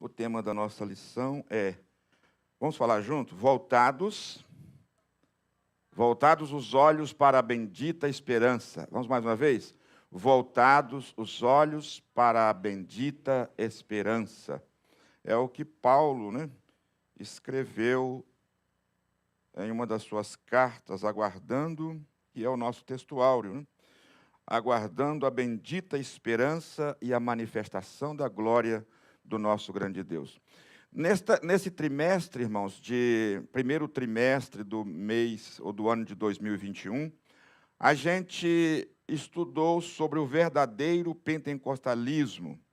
O tema da nossa lição é, vamos falar junto? Voltados os olhos para a bendita esperança. Vamos mais uma vez? Voltados os olhos para a bendita esperança. É o que Paulo, escreveu em uma das suas cartas, aguardando, que é o nosso textuário, aguardando a bendita esperança e a manifestação da glória do nosso grande Deus. Nesse trimestre, irmãos, primeiro trimestre do mês ou do ano de 2021, a gente estudou sobre o verdadeiro pentecostalismo.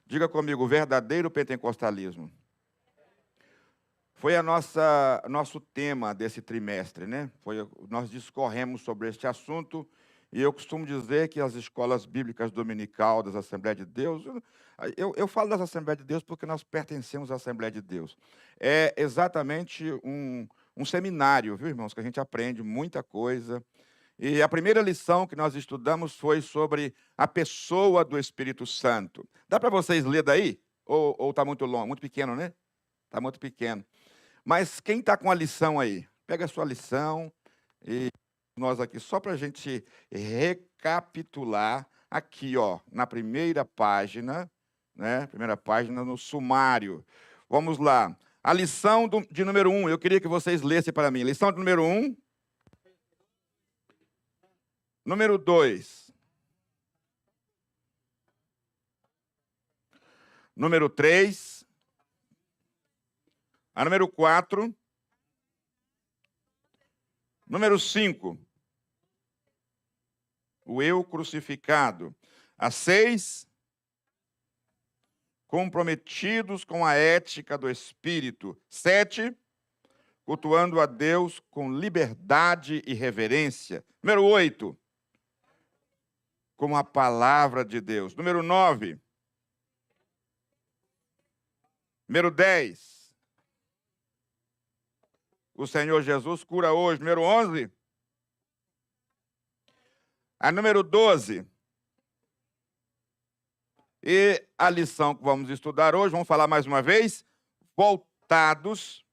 Diga comigo, o verdadeiro pentecostalismo. Foi nosso tema desse trimestre, né? Nós discorremos sobre este assunto, e eu costumo dizer que as escolas bíblicas dominical das Assembleias de Deus, eu falo das Assembleias de Deus porque nós pertencemos à Assembleia de Deus. É exatamente um seminário, viu, irmãos, que a gente aprende muita coisa. E a primeira lição que nós estudamos foi sobre a pessoa do Espírito Santo. Dá para vocês ler daí? Ou está muito longo? Muito pequeno, né? Está muito pequeno. Mas quem está com a lição aí? Pega a sua lição e nós aqui, só para a gente recapitular, aqui, ó, na primeira página, né? Primeira página no sumário. Vamos lá. A lição de número 1, eu queria que vocês lessem para mim. Lição de número 1. Número 2. Número 3. A número 4. Número 5. O eu crucificado. A 6. Comprometidos com a ética do Espírito. 7. Cultuando a Deus com liberdade e reverência. Número 8. Com a palavra de Deus. Número 9. Número 10. O Senhor Jesus cura hoje. Número 11. A número 12. E a lição que vamos estudar hoje, vamos falar mais uma vez, voltados.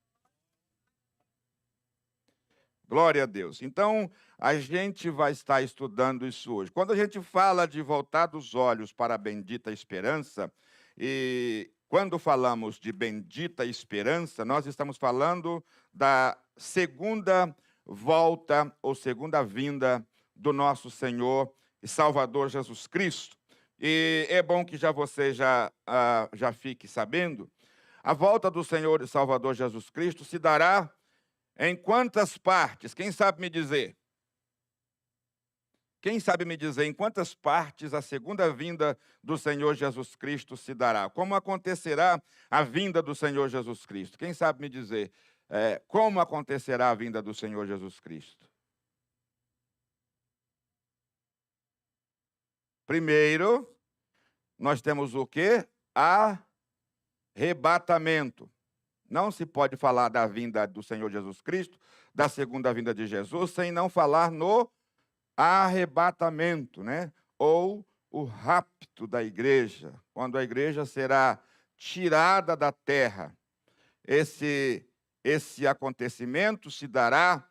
Glória a Deus. Então, a gente vai estar estudando isso hoje. Quando a gente fala de voltar os olhos para a bendita esperança, e quando falamos de bendita esperança, nós estamos falando da segunda volta ou segunda vinda do nosso Senhor e Salvador Jesus Cristo. E é bom que você já fique sabendo, a volta do Senhor e Salvador Jesus Cristo se dará em quantas partes? Quem sabe me dizer? Quem sabe me dizer em quantas partes a segunda vinda do Senhor Jesus Cristo se dará? Como acontecerá a vinda do Senhor Jesus Cristo? Quem sabe me dizer como acontecerá a vinda do Senhor Jesus Cristo? Primeiro, nós temos o quê? Arrebatamento. Não se pode falar da vinda do Senhor Jesus Cristo, da segunda vinda de Jesus, sem não falar no arrebatamento, né? Ou o rapto da igreja, quando a igreja será tirada da terra. Esse acontecimento se dará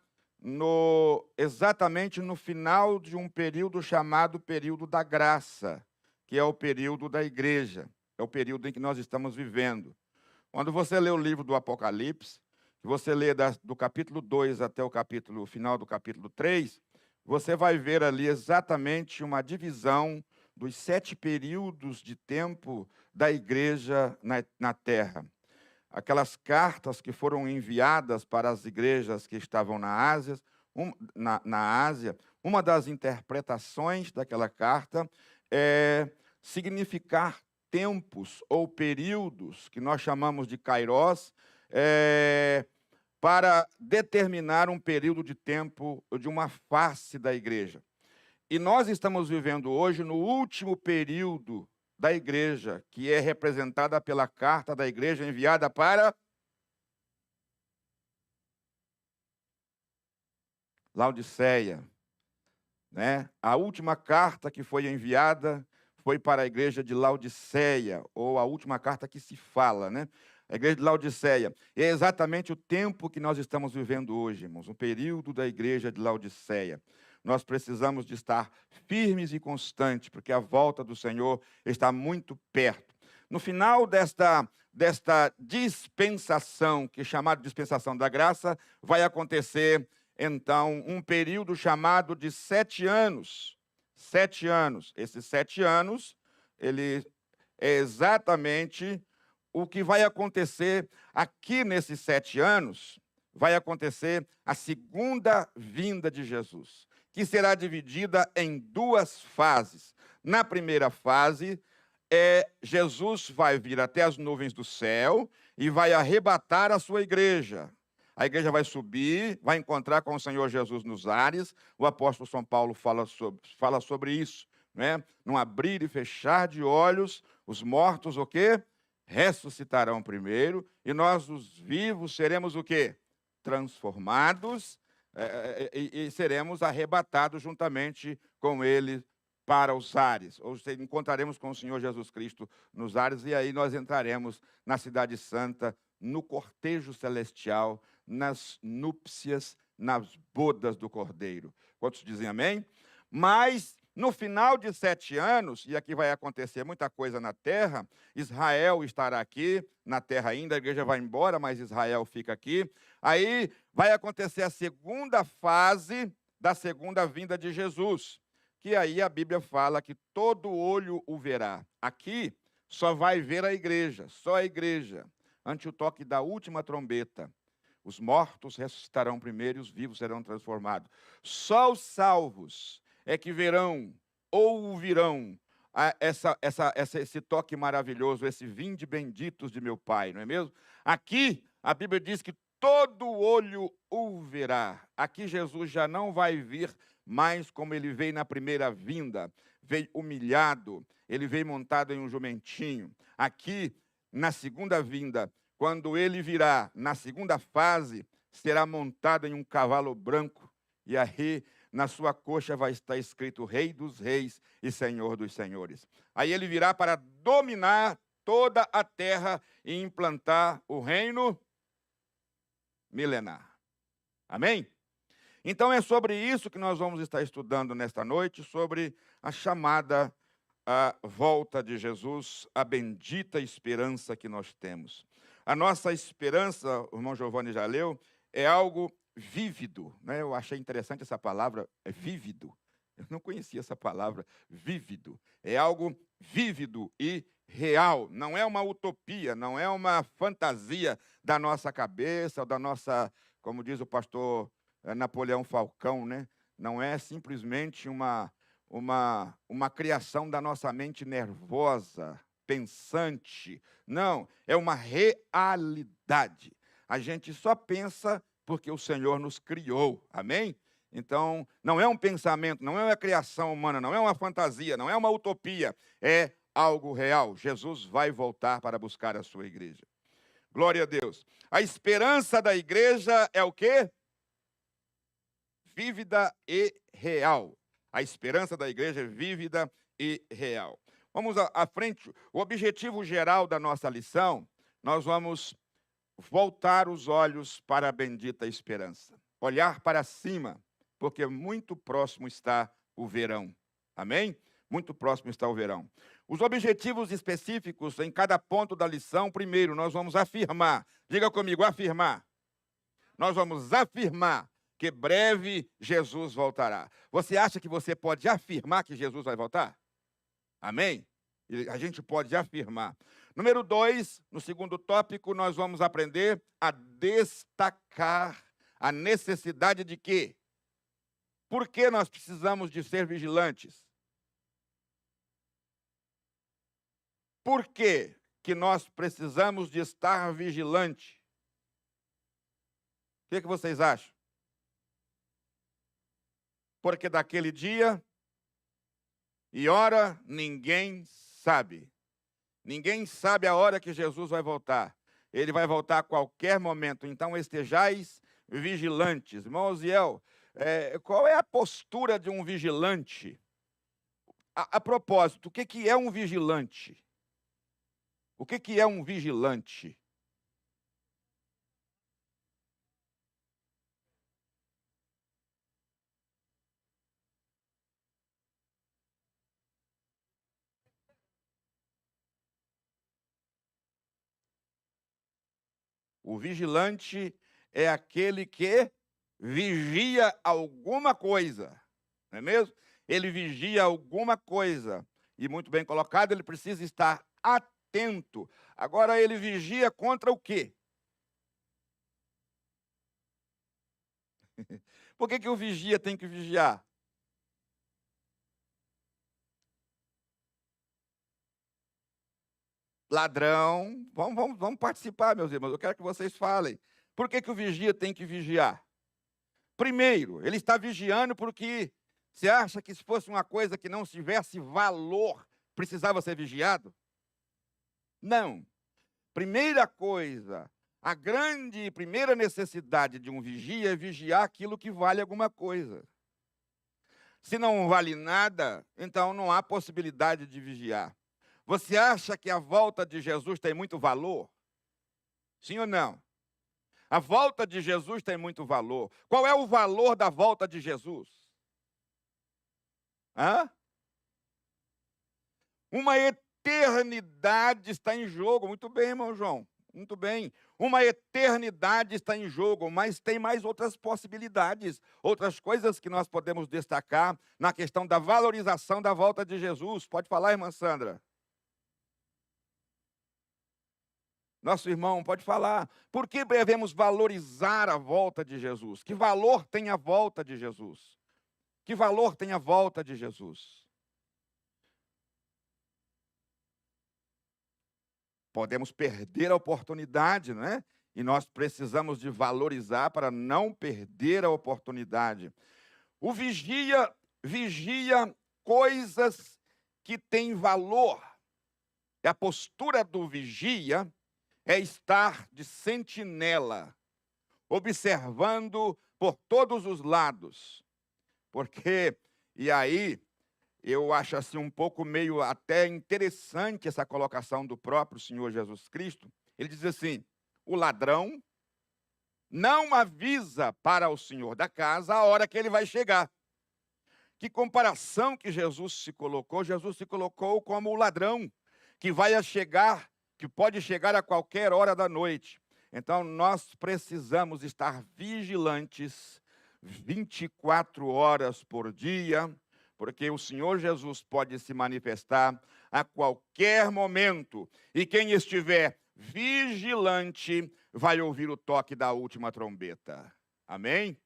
exatamente no final de um período chamado período da graça, que é o período da igreja, é o período em que nós estamos vivendo. Quando você lê o livro do Apocalipse, você lê do capítulo 2 até o final do capítulo 3, você vai ver ali exatamente uma divisão dos 7 períodos de tempo da igreja na terra. Aquelas cartas que foram enviadas para as igrejas que estavam na Ásia, uma das interpretações daquela carta é significar tempos ou períodos, que nós chamamos de kairos, para determinar um período de tempo, de uma face da igreja. E nós estamos vivendo hoje no último período da igreja, que é representada pela carta da igreja enviada para Laodiceia, né? A última carta que foi enviada foi para a igreja de Laodiceia, ou a última carta que se fala, né? A igreja de Laodiceia. É exatamente o tempo que nós estamos vivendo hoje, irmãos, o período da igreja de Laodiceia. Nós precisamos de estar firmes e constantes, porque a volta do Senhor está muito perto. No final desta dispensação, que é chamada dispensação da graça, vai acontecer, então, um período chamado de 7 anos. 7 anos. Esses 7 anos, ele é exatamente o que vai acontecer aqui nesses 7 anos. Vai acontecer a segunda vinda de Jesus, que será dividida em 2 fases. Na primeira fase, Jesus vai vir até as nuvens do céu e vai arrebatar a sua igreja. A igreja vai subir, vai encontrar com o Senhor Jesus nos ares. O apóstolo São Paulo fala sobre isso, né? Num abrir e fechar de olhos, os mortos o quê? Ressuscitarão primeiro, e nós, os vivos, seremos o quê? Transformados e seremos arrebatados juntamente com ele para os ares, ou seja, encontraremos com o Senhor Jesus Cristo nos ares, e aí nós entraremos na cidade santa, no cortejo celestial, nas núpcias, nas bodas do Cordeiro. Quantos dizem amém? Mas, no final de 7 anos, e aqui vai acontecer muita coisa na terra, Israel estará aqui, na terra ainda, a igreja vai embora, mas Israel fica aqui. Aí vai acontecer a segunda fase da segunda vinda de Jesus, que aí a Bíblia fala que todo olho o verá. Aqui só vai ver a igreja, só a igreja, ante o toque da última trombeta. Os mortos ressuscitarão primeiro e os vivos serão transformados. Só os salvos é que verão ou ouvirão esse toque maravilhoso, esse vinde benditos de meu Pai, não é mesmo? Aqui a Bíblia diz que todo olho o verá. Aqui Jesus já não vai vir mais como ele veio na primeira vinda, veio humilhado, ele veio montado em um jumentinho. Aqui, na segunda vinda, quando ele virá, na segunda fase, será montado em um cavalo branco, e aí na sua coxa vai estar escrito Rei dos Reis e Senhor dos Senhores. Aí ele virá para dominar toda a terra e implantar o reino milenar. Amém? Então é sobre isso que nós vamos estar estudando nesta noite, sobre a chamada volta de Jesus, a bendita esperança que nós temos. A nossa esperança, o irmão Giovanni já leu, é algo vívido, né? Eu achei interessante essa palavra, vívido. Eu não conhecia essa palavra, vívido. É algo vívido e real. Não é uma utopia, não é uma fantasia da nossa cabeça, ou da nossa, como diz o pastor Napoleão Falcão, né? Não é simplesmente uma criação da nossa mente nervosa, pensante. Não, é uma realidade. A gente só pensa porque o Senhor nos criou. Amém? Então, não é um pensamento, não é uma criação humana, não é uma fantasia, não é uma utopia, é algo real. Jesus vai voltar para buscar a sua igreja. Glória a Deus. A esperança da igreja é o quê? Vívida e real. A esperança da igreja é vívida e real. Vamos à frente. O objetivo geral da nossa lição, nós vamos voltar os olhos para a bendita esperança. Olhar para cima, porque muito próximo está o verão. Amém? Muito próximo está o verão. Os objetivos específicos em cada ponto da lição, primeiro, nós vamos afirmar. Diga comigo, afirmar. Nós vamos afirmar que breve Jesus voltará. Você acha que você pode afirmar que Jesus vai voltar? Amém? A gente pode afirmar. Número 2, no segundo tópico, nós vamos aprender a destacar a necessidade de quê? Por que nós precisamos de ser vigilantes? Por que nós precisamos de estar vigilante? O que vocês acham? Porque daquele dia e hora ninguém sabe. Ninguém sabe a hora que Jesus vai voltar. Ele vai voltar a qualquer momento. Então estejais vigilantes. Irmão Osiel, qual é a postura de um vigilante? A propósito, o que é um vigilante? O que é um vigilante? O vigilante é aquele que vigia alguma coisa, não é mesmo? Ele vigia alguma coisa. E muito bem colocado, ele precisa estar atento. Agora, ele vigia contra o quê? Por que o vigia tem que vigiar? Ladrão. Vamos participar, meus irmãos. Eu quero que vocês falem. Por que o vigia tem que vigiar? Primeiro, ele está vigiando porque você acha que se fosse uma coisa que não tivesse valor, precisava ser vigiado? Não. Primeira coisa, a grande primeira necessidade de um vigia é vigiar aquilo que vale alguma coisa. Se não vale nada, então não há possibilidade de vigiar. Você acha que a volta de Jesus tem muito valor? Sim ou não? A volta de Jesus tem muito valor. Qual é o valor da volta de Jesus? Hã? Uma eternidade está em jogo. Muito bem, irmão João. Muito bem. Uma eternidade está em jogo, mas tem mais outras possibilidades, outras coisas que nós podemos destacar na questão da valorização da volta de Jesus. Pode falar, irmã Sandra. Nosso irmão, pode falar. Por que devemos valorizar a volta de Jesus? Que valor tem a volta de Jesus? Que valor tem a volta de Jesus? Podemos perder a oportunidade, não é? E nós precisamos de valorizar para não perder a oportunidade. O vigia coisas que têm valor. E a postura do vigia é estar de sentinela, observando por todos os lados. Porque, e aí, eu acho assim um pouco meio até interessante essa colocação do próprio Senhor Jesus Cristo. Ele diz assim: o ladrão não avisa para o senhor da casa a hora que ele vai chegar. Que comparação que Jesus se colocou? Jesus se colocou como o ladrão que vai chegar, que pode chegar a qualquer hora da noite. Então, nós precisamos estar vigilantes 24 horas por dia, porque o Senhor Jesus pode se manifestar a qualquer momento. E quem estiver vigilante vai ouvir o toque da última trombeta. Amém?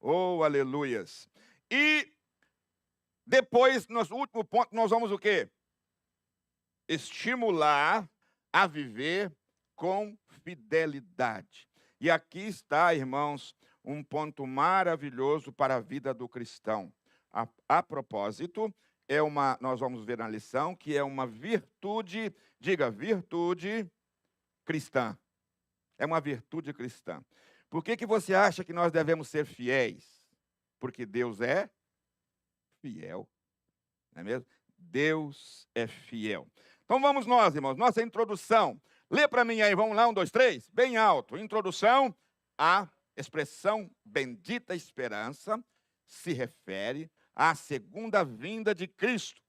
Oh, aleluias. E depois, no último ponto, nós vamos o quê? Estimular a viver com fidelidade. E aqui está, irmãos, um ponto maravilhoso para a vida do cristão. A propósito, nós vamos ver na lição que é uma virtude, diga, virtude cristã. É uma virtude cristã. Por que você acha que nós devemos ser fiéis? Porque Deus é fiel. Não é mesmo? Deus é fiel. Então vamos nós, irmãos, nossa introdução. Lê para mim aí, vamos lá, 1, 2, 3, bem alto. Introdução à expressão bendita esperança se refere à segunda vinda de Cristo,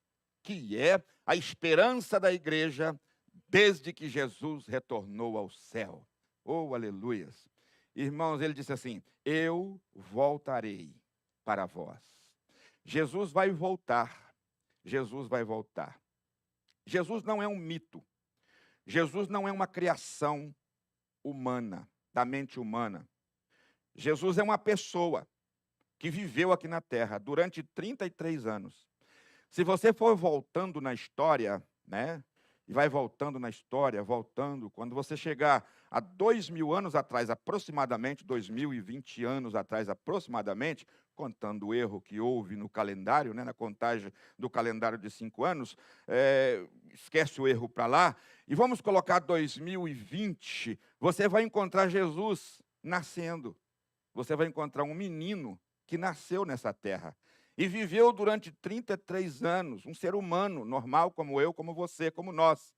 que é a esperança da igreja desde que Jesus retornou ao céu. Oh, aleluias. Irmãos, ele disse assim: eu voltarei para vós. Jesus vai voltar. Jesus vai voltar. Jesus não é um mito. Jesus não é uma criação humana, da mente humana. Jesus é uma pessoa que viveu aqui na Terra durante 33 anos. Se você for voltando na história, né? E vai voltando na história, voltando, quando você chegar a 2000 anos atrás, aproximadamente, 2020 anos atrás, aproximadamente, contando o erro que houve no calendário, né, na contagem do calendário de 5 anos, esquece o erro para lá, e vamos colocar 2020, você vai encontrar Jesus nascendo. Você vai encontrar um menino que nasceu nessa terra. e viveu durante 33 anos, um ser humano normal como eu, como você, como nós.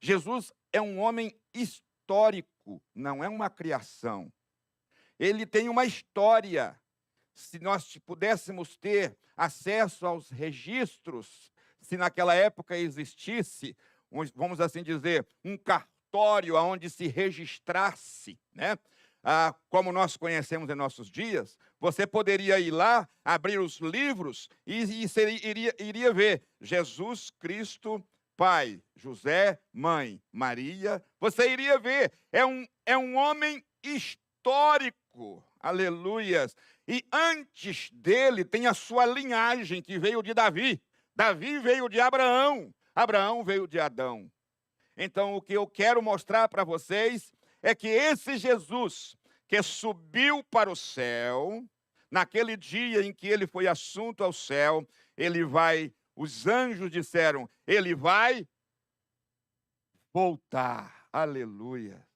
Jesus é um homem histórico, não é uma criação. Ele tem uma história. Se nós pudéssemos ter acesso aos registros, se naquela época existisse, vamos assim dizer, um cartório onde se registrasse, né? Como nós conhecemos em nossos dias, você poderia ir lá, abrir os livros e iria ver Jesus Cristo, pai, José, mãe, Maria. Você iria ver, é um homem histórico, aleluias. E antes dele tem a sua linhagem, que veio de Davi. Davi veio de Abraão. Abraão veio de Adão. Então, o que eu quero mostrar para vocês é que esse Jesus, que subiu para o céu, naquele dia em que ele foi assunto ao céu, os anjos disseram, ele vai voltar. Aleluia.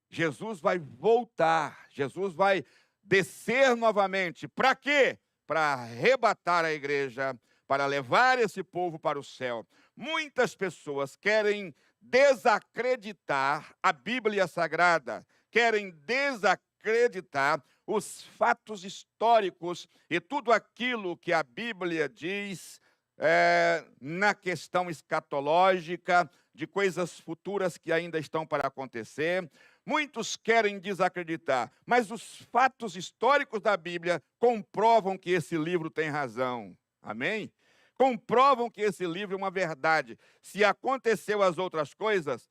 Jesus vai voltar. Jesus vai descer novamente. Para quê? Para arrebatar a igreja, para levar esse povo para o céu. Muitas pessoas querem desacreditar a Bíblia Sagrada, querem desacreditar os fatos históricos e tudo aquilo que a Bíblia diz na questão escatológica, de coisas futuras que ainda estão para acontecer. Muitos querem desacreditar, mas os fatos históricos da Bíblia comprovam que esse livro tem razão. Amém? Comprovam que esse livro é uma verdade. Se aconteceu as outras coisas,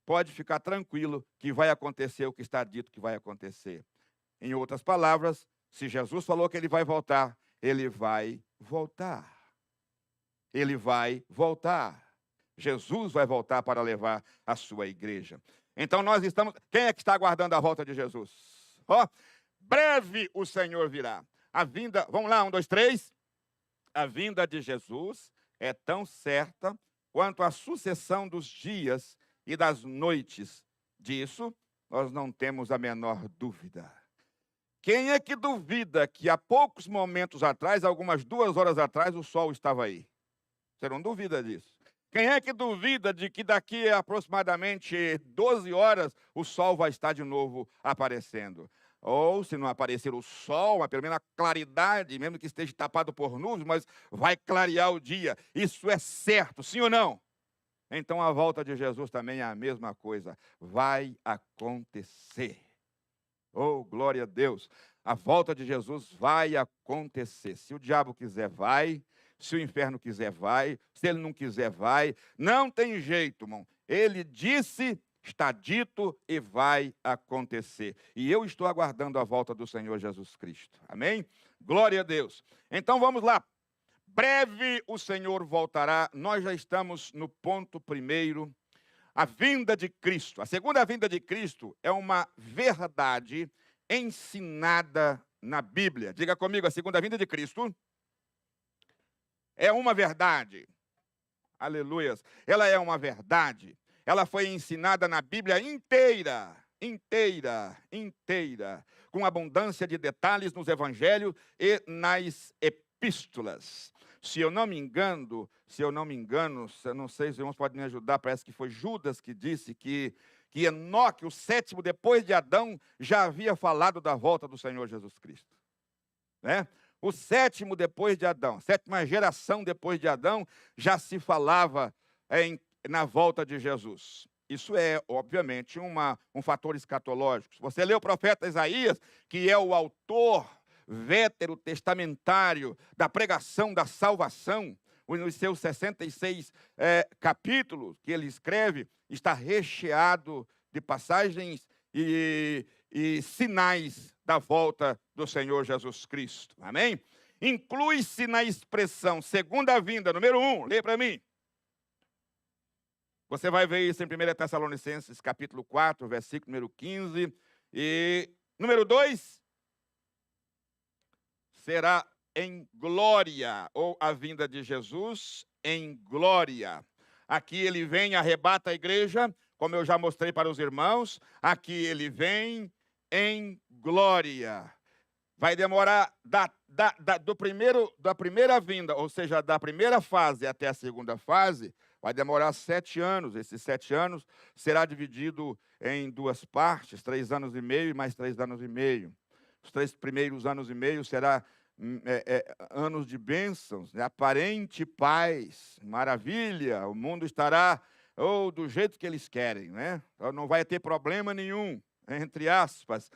pode ficar tranquilo que vai acontecer o que está dito que vai acontecer. Em outras palavras, se Jesus falou que ele vai voltar, ele vai voltar. Ele vai voltar. Jesus vai voltar para levar a sua igreja. Então nós estamos... Quem é que está aguardando a volta de Jesus? Breve o Senhor virá. A vinda... Vamos lá, 1, 2, 3. A vinda de Jesus é tão certa quanto a sucessão dos dias e das noites. Disso nós não temos a menor dúvida. Quem é que duvida que há poucos momentos atrás, algumas 2 horas atrás, o sol estava aí? Você não duvida disso. Quem é que duvida de que daqui a aproximadamente 12 horas o sol vai estar de novo aparecendo? Ou, se não aparecer o sol, mas pelo menos a claridade, mesmo que esteja tapado por nuvens, mas vai clarear o dia. Isso é certo, sim ou não? Então a volta de Jesus também é a mesma coisa. Vai acontecer. Oh, glória a Deus. A volta de Jesus vai acontecer. Se o diabo quiser, vai. Se o inferno quiser, vai. Se ele não quiser, vai. Não tem jeito, irmão. Ele disse, está dito e vai acontecer. E eu estou aguardando a volta do Senhor Jesus Cristo. Amém? Glória a Deus. Então vamos lá. Breve o Senhor voltará. Nós já estamos no ponto primeiro. A vinda de Cristo. A segunda vinda de Cristo é uma verdade ensinada na Bíblia. Diga comigo, a segunda vinda de Cristo é uma verdade. Aleluias. Ela é uma verdade. Ela foi ensinada na Bíblia inteira, com abundância de detalhes nos evangelhos e nas epístolas. Se eu não me engano, eu não sei se os irmãos podem me ajudar, parece que foi Judas que disse que Enoque, o 7º depois de Adão, já havia falado da volta do Senhor Jesus Cristo. Né? O 7º depois de Adão, 7ª geração depois de Adão, já se falava na volta de Jesus. Isso é, obviamente, um fator escatológico. Se você lê o profeta Isaías, que é o autor veterotestamentário da pregação da salvação, nos seus 66 capítulos que ele escreve, está recheado de passagens e sinais da volta do Senhor Jesus Cristo. Amém? Inclui-se na expressão segunda vinda, número 1, lê para mim. Você vai ver isso em 1 Tessalonicenses, capítulo 4, versículo número 15. E número 2, será em glória, ou a vinda de Jesus em glória. Aqui ele vem e arrebata a igreja, como eu já mostrei para os irmãos. Aqui ele vem em glória. Vai demorar da primeira vinda, ou seja, da primeira fase até a segunda fase, vai demorar 7 anos. Esses 7 anos será dividido em 2 partes, 3 anos e meio e mais 3 anos e meio. Os 3 primeiros anos e meio será anos de bênçãos, né? Aparente paz, maravilha, o mundo estará do jeito que eles querem, né? Então, não vai ter problema nenhum, entre aspas.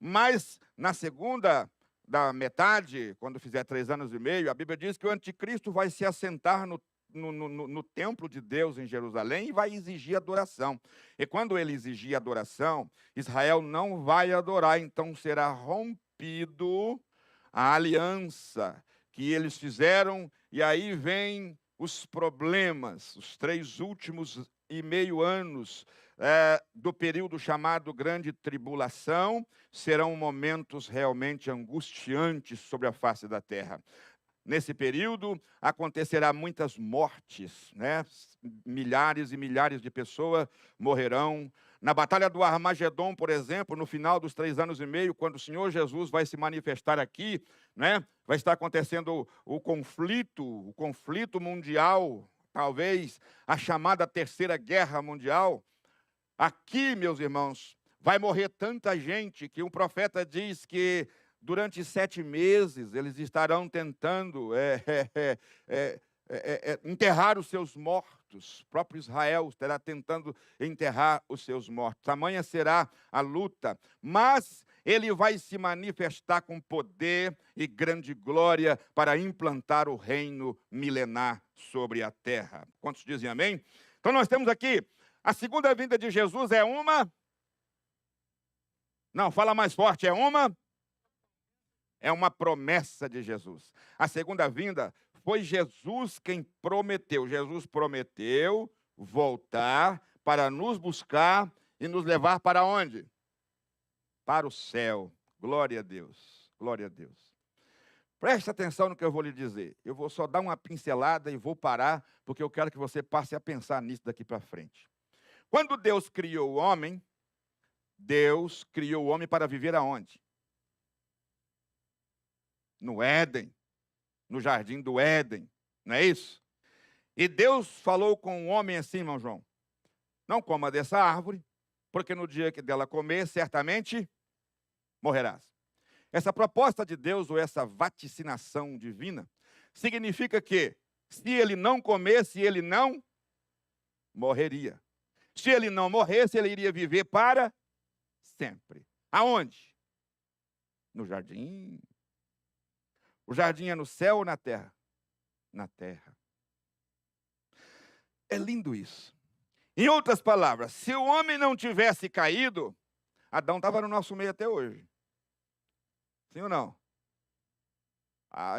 Mas na segunda da metade, quando fizer 3 anos e meio, a Bíblia diz que o anticristo vai se assentar no templo de Deus em Jerusalém e vai exigir adoração. E quando ele exigir adoração, Israel não vai adorar, então será rompido a aliança que eles fizeram, e aí vem os problemas, os 3 últimos e meio anos do período chamado Grande Tribulação, serão momentos realmente angustiantes sobre a face da terra. Nesse período, acontecerá muitas mortes, né? Milhares e milhares de pessoas morrerão. Na Batalha do Armagedon, por exemplo, no final dos 3 anos e meio, quando o Senhor Jesus vai se manifestar aqui, né? Vai estar acontecendo o conflito mundial, talvez a chamada Terceira Guerra Mundial. Aqui, meus irmãos, vai morrer tanta gente que um profeta diz que durante 7 meses eles estarão tentando enterrar os seus mortos. O próprio Israel estará tentando enterrar os seus mortos. Tamanha será a luta, mas ele vai se manifestar com poder e grande glória para implantar o reino milenar sobre a terra. Quantos dizem amém? Então nós temos aqui, a segunda vinda de Jesus é uma... Não, fala mais forte, é uma promessa de Jesus. A segunda vinda foi Jesus quem prometeu. Jesus prometeu voltar para nos buscar e nos levar para onde? Para o céu. Glória a Deus. Glória a Deus. Preste atenção no que eu vou lhe dizer. Eu vou só dar uma pincelada e vou parar, porque eu quero que você passe a pensar nisso daqui para frente. Quando Deus criou o homem para viver aonde? No Éden, no jardim do Éden, não é isso? E Deus falou com o homem assim, irmão João: não coma dessa árvore, porque no dia que dela comer, certamente morrerás. Essa proposta de Deus, ou essa vaticinação divina, significa que, se ele não comesse, ele não morreria. Se ele não morresse, ele iria viver para sempre. Aonde? No jardim. O jardim é no céu ou na terra? Na terra. É lindo isso. Em outras palavras, se o homem não tivesse caído, Adão estava no nosso meio até hoje. Sim ou não?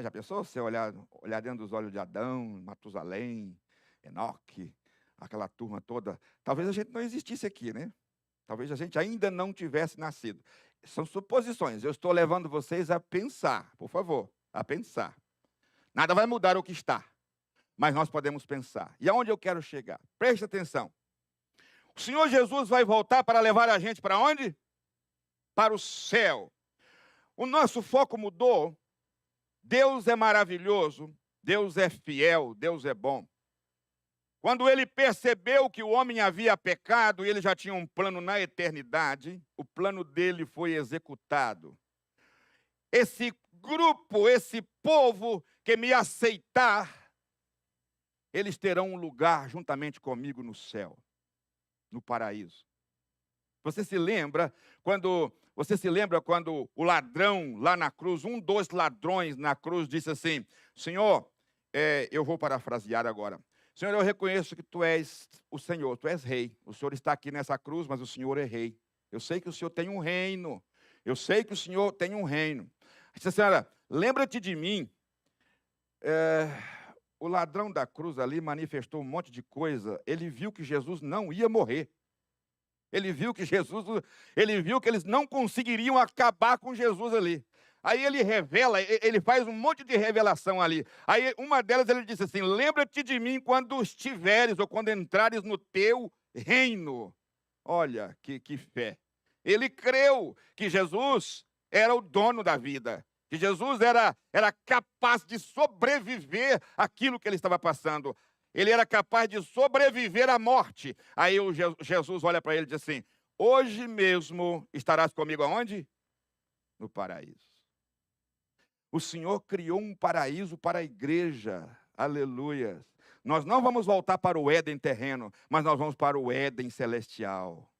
Já pensou você olhar dentro dos olhos de Adão, Matusalém, Enoque, aquela turma toda? Talvez a gente não existisse aqui, né? Talvez a gente ainda não tivesse nascido. São suposições. Eu estou levando vocês a pensar, por favor, a pensar. Nada vai mudar o que está, mas nós podemos pensar. E aonde eu quero chegar? Preste atenção. O Senhor Jesus vai voltar para levar a gente para onde? Para o céu. O nosso foco mudou. Deus é maravilhoso, Deus é fiel, Deus é bom. Quando ele percebeu que o homem havia pecado, e ele já tinha um plano na eternidade, o plano dele foi executado. Esse grupo, esse povo que me aceitar, eles terão um lugar juntamente comigo no céu, no paraíso. Você se lembra quando o ladrão lá na cruz, um dos ladrões na cruz, disse assim: Senhor, eu vou parafrasear agora. Senhor, eu reconheço que tu és o Senhor, tu és rei. O Senhor está aqui nessa cruz, mas o Senhor é rei. Eu sei que o Senhor tem um reino. Eu sei que o Senhor tem um reino. Disse, Senhora, lembra-te de mim. O ladrão da cruz ali manifestou um monte de coisa. Ele viu que Jesus não ia morrer. Ele viu que eles não conseguiriam acabar com Jesus ali. Aí ele revela, ele faz um monte de revelação ali. Aí uma delas ele disse assim: lembra-te de mim quando estiveres ou quando entrares no teu reino. Olha que fé. Ele creu que Jesus era o dono da vida. Que Jesus era capaz de sobreviver àquilo que ele estava passando. Ele era capaz de sobreviver à morte. Aí Jesus olha para ele e diz assim: hoje mesmo estarás comigo aonde? No paraíso. O Senhor criou um paraíso para a igreja. Aleluia. Nós não vamos voltar para o Éden terreno, mas nós vamos para o Éden celestial.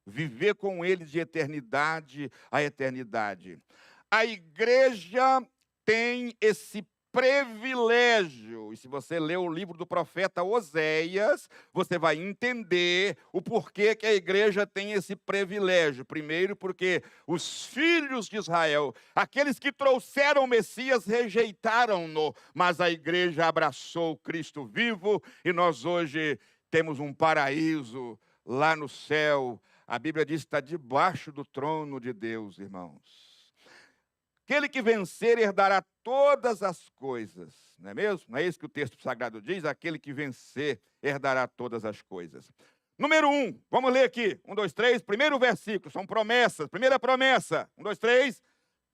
Viver com ele de eternidade a eternidade. A igreja tem esse privilégio. E se você ler o livro do profeta Oséias, você vai entender o porquê que a igreja tem esse privilégio. Primeiro, porque os filhos de Israel, aqueles que trouxeram o Messias, rejeitaram-no, mas a igreja abraçou o Cristo vivo e nós hoje temos um paraíso lá no céu. A Bíblia diz que está debaixo do trono de Deus, irmãos. Aquele que vencer herdará todas as coisas, não é mesmo? Não é isso que o texto sagrado diz? Aquele que vencer herdará todas as coisas. Número 1, vamos ler aqui. 1, 2, 3, primeiro versículo, são promessas. Primeira promessa, 1, 2, 3.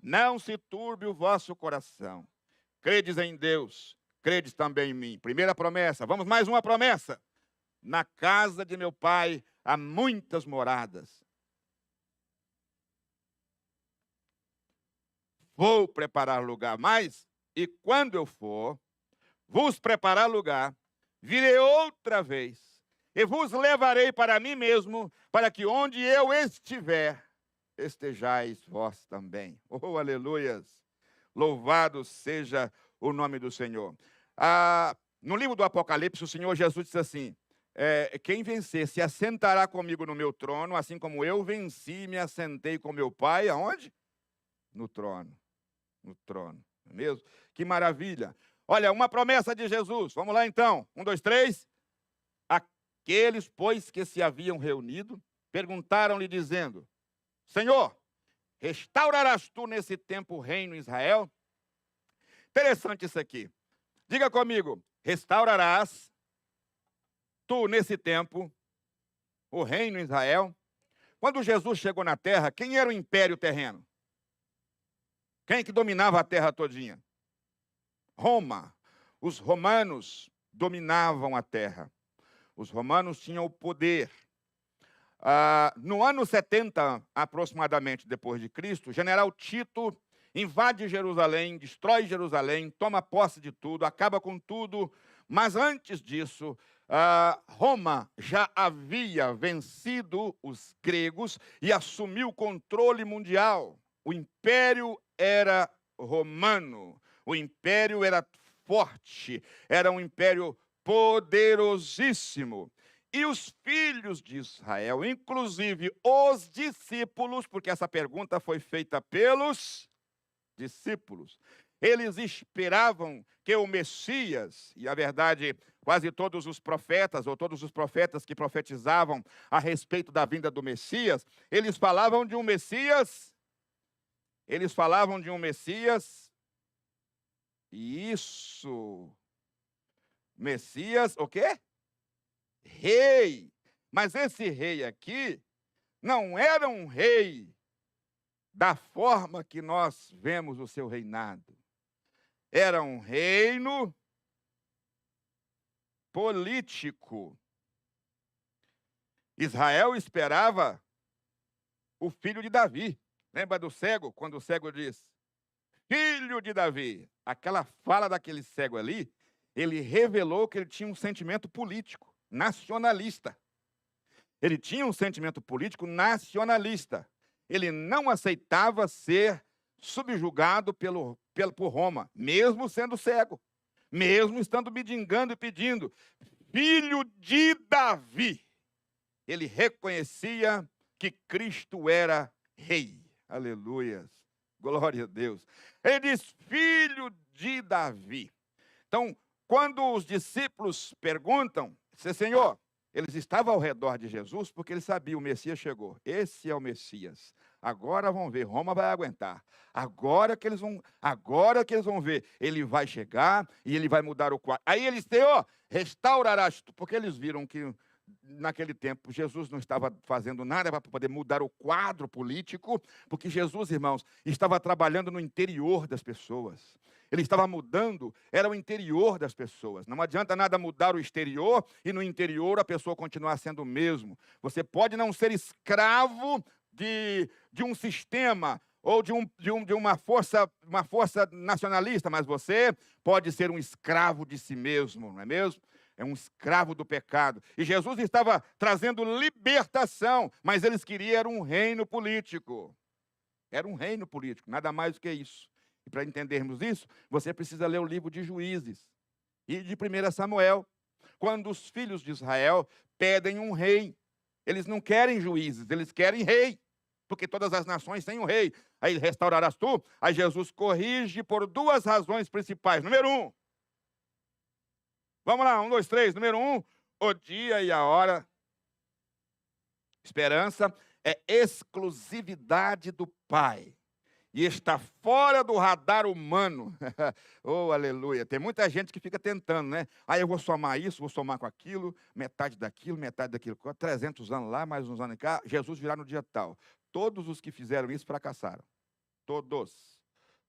Não se turbe o vosso coração. Credes em Deus, credes também em mim. Primeira promessa, vamos mais uma promessa. Na casa de meu pai há muitas moradas. Vou preparar lugar, mas, e quando eu for, vos preparar lugar, virei outra vez, e vos levarei para mim mesmo, para que onde eu estiver, estejais vós também. Oh, aleluias! Louvado seja o nome do Senhor. No livro do Apocalipse, o Senhor Jesus disse assim: quem vencer se assentará comigo no meu trono, assim como eu venci e me assentei com meu Pai, aonde? No trono. No trono, não é mesmo? Que maravilha. Olha, uma promessa de Jesus. Vamos lá então. 1, 2, 3. Aqueles, pois, que se haviam reunido, perguntaram-lhe dizendo: Senhor, restaurarás tu nesse tempo o reino em Israel? Interessante isso aqui. Diga comigo: restaurarás tu nesse tempo o reino em Israel? Quando Jesus chegou na terra, quem era o império terreno? Quem que dominava a terra todinha? Roma. Os romanos dominavam a terra. Os romanos tinham o poder. No ano 70, aproximadamente, depois de Cristo, o general Tito invade Jerusalém, destrói Jerusalém, toma posse de tudo, acaba com tudo. Mas antes disso, Roma já havia vencido os gregos e assumiu o controle mundial. O império era romano, o império era forte, era um império poderosíssimo. E os filhos de Israel, inclusive os discípulos, porque essa pergunta foi feita pelos discípulos, eles esperavam que o Messias, e a verdade, quase todos os profetas, ou todos os profetas que profetizavam a respeito da vinda do Messias, eles falavam de um Messias. Eles falavam de um Messias, Messias, o quê? Rei. Mas esse rei aqui não era um rei da forma que nós vemos o seu reinado. Era um reino político. Israel esperava o filho de Davi. Lembra do cego? Quando o cego diz, filho de Davi. Aquela fala daquele cego ali, ele revelou que ele tinha um sentimento político, nacionalista. Ele tinha um sentimento político nacionalista. Ele não aceitava ser subjugado por Roma, mesmo sendo cego, mesmo estando mendigando e pedindo, filho de Davi. Ele reconhecia que Cristo era rei. Aleluias, glória a Deus. Ele diz, filho de Davi. Então, quando os discípulos perguntam, Senhor, eles estavam ao redor de Jesus porque eles sabiam, o Messias chegou. Esse é o Messias. Agora vão ver, Roma vai aguentar. Agora que eles vão ver, ele vai chegar e ele vai mudar o quadro. Aí eles, Senhor, restaurarás tu, porque eles viram que naquele tempo, Jesus não estava fazendo nada para poder mudar o quadro político, porque Jesus, irmãos, estava trabalhando no interior das pessoas. Ele estava mudando, era o interior das pessoas. Não adianta nada mudar o exterior e no interior a pessoa continuar sendo o mesmo. Você pode não ser escravo de um sistema ou de uma força nacionalista, mas você pode ser um escravo de si mesmo, não é mesmo? É um escravo do pecado. E Jesus estava trazendo libertação, mas eles queriam um reino político. Era um reino político, nada mais do que isso. E para entendermos isso, você precisa ler o livro de Juízes e de 1 Samuel. Quando os filhos de Israel pedem um rei, eles não querem juízes, eles querem rei. Porque todas as nações têm um rei. Aí restaurarás tu. Aí Jesus corrige por duas razões principais. Número 1. Vamos lá, 1, 2, 3. Número 1, o dia e a hora. Esperança é exclusividade do Pai. E está fora do radar humano. Oh, aleluia. Tem muita gente que fica tentando, né? Eu vou somar isso, vou somar com aquilo, metade daquilo, 300 anos lá, mais uns anos cá. Jesus virá no dia tal. Todos os que fizeram isso fracassaram. Todos.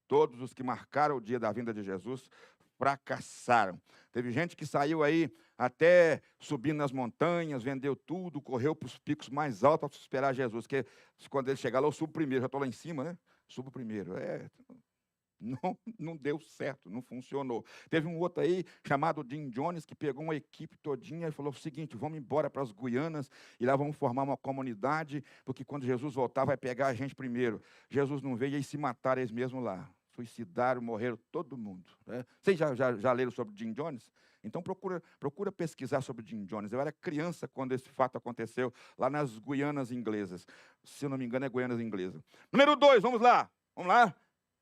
Todos os que marcaram o dia da vinda de Jesus fracassaram. Teve gente que saiu aí até subindo nas montanhas, vendeu tudo, correu para os picos mais altos para esperar Jesus. Porque quando ele chegar lá, eu subo primeiro. Já estou lá em cima, né? Subo primeiro. Não deu certo, não funcionou. Teve um outro aí, chamado Jim Jones, que pegou uma equipe todinha e falou o seguinte: vamos embora para as Guianas, e lá vamos formar uma comunidade, porque quando Jesus voltar, vai pegar a gente primeiro. Jesus não veio, e aí se mataram eles mesmos lá. Suicidaram, morreram todo mundo. Né? Vocês já leram sobre Jim Jones? Então procura pesquisar sobre Jim Jones. Eu era criança quando esse fato aconteceu, lá nas Guianas Inglesas. Se eu não me engano, é Guianas Inglesas. Número 2, vamos lá.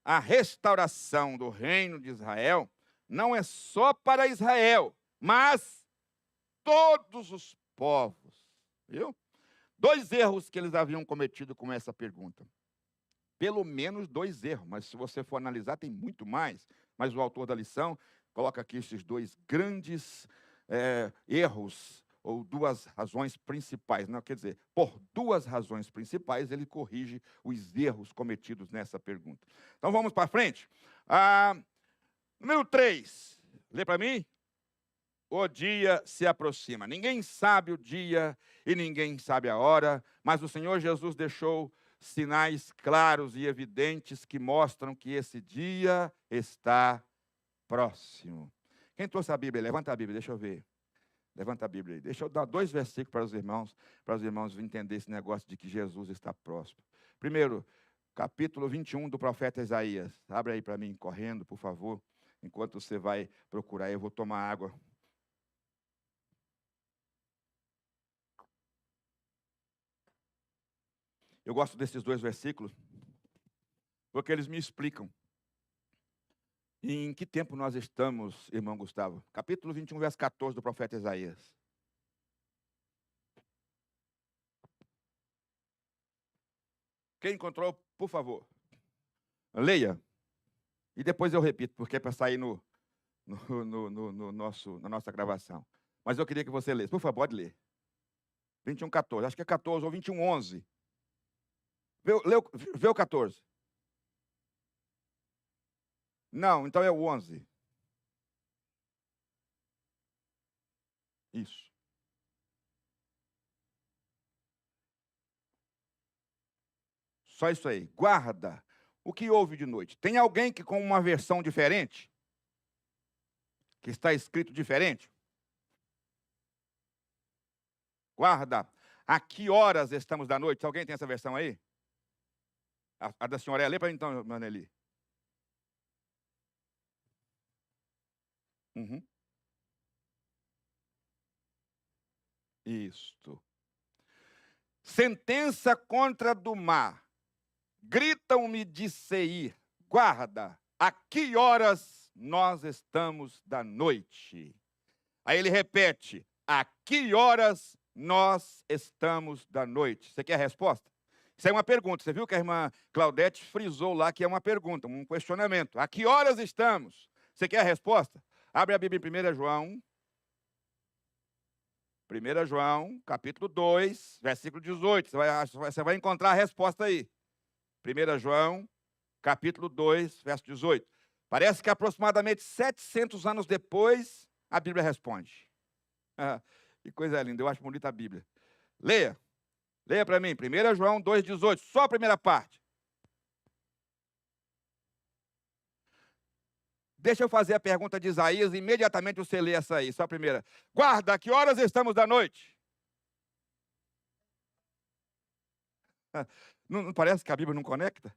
A restauração do reino de Israel não é só para Israel, mas todos os povos. Viu? 2 erros que eles haviam cometido com essa pergunta. Pelo menos 2 erros, mas se você for analisar, tem muito mais. Mas o autor da lição coloca aqui esses 2 grandes erros, ou 2 razões principais. Não, quer dizer, por 2 razões principais, ele corrige os erros cometidos nessa pergunta. Então, vamos para frente. Número 3, lê para mim. O dia se aproxima. Ninguém sabe o dia e ninguém sabe a hora, mas o Senhor Jesus deixou sinais claros e evidentes que mostram que esse dia está próximo. Quem trouxe a Bíblia? Levanta a Bíblia, deixa eu ver. Levanta a Bíblia aí. Deixa eu dar 2 versículos para os irmãos entenderem esse negócio de que Jesus está próximo. Primeiro, capítulo 21 do profeta Isaías. Abre aí para mim, correndo, por favor, enquanto você vai procurar. Eu vou tomar água. Eu gosto desses 2 versículos, porque eles me explicam em que tempo nós estamos, irmão Gustavo. Capítulo 21, verso 14 do profeta Isaías. Quem encontrou, por favor, leia. E depois eu repito, porque é para sair na nossa gravação. Mas eu queria que você lesse. Por favor, pode ler. 21, 14. Acho que é 14 ou 21, 11. Vê o 14. Não, então é o 11. Isso. Só isso aí. Guarda o que houve de noite. Tem alguém que com uma versão diferente? Que está escrito diferente? Guarda. A que horas estamos da noite? Alguém tem essa versão aí? A da senhora, lê para mim então, Maneli. Uhum. Isto. Sentença contra do mar. Gritam-me de Seir. Guarda, a que horas nós estamos da noite? Aí ele repete, a que horas nós estamos da noite? Você quer a resposta? Isso é uma pergunta. Você viu que a irmã Claudete frisou lá que é uma pergunta, um questionamento. A que horas estamos? Você quer a resposta? Abre a Bíblia em 1 João. 1 João, capítulo 2, versículo 18. Você vai encontrar a resposta aí. 1 João, capítulo 2, verso 18. Parece que aproximadamente 700 anos depois, a Bíblia responde. Que coisa linda, eu acho bonita a Bíblia. Leia para mim, 1 João 2,18, só a primeira parte. Deixa eu fazer a pergunta de Isaías, e imediatamente você lê essa aí, só a primeira. Guarda, a que horas estamos da noite? Não parece que a Bíblia não conecta?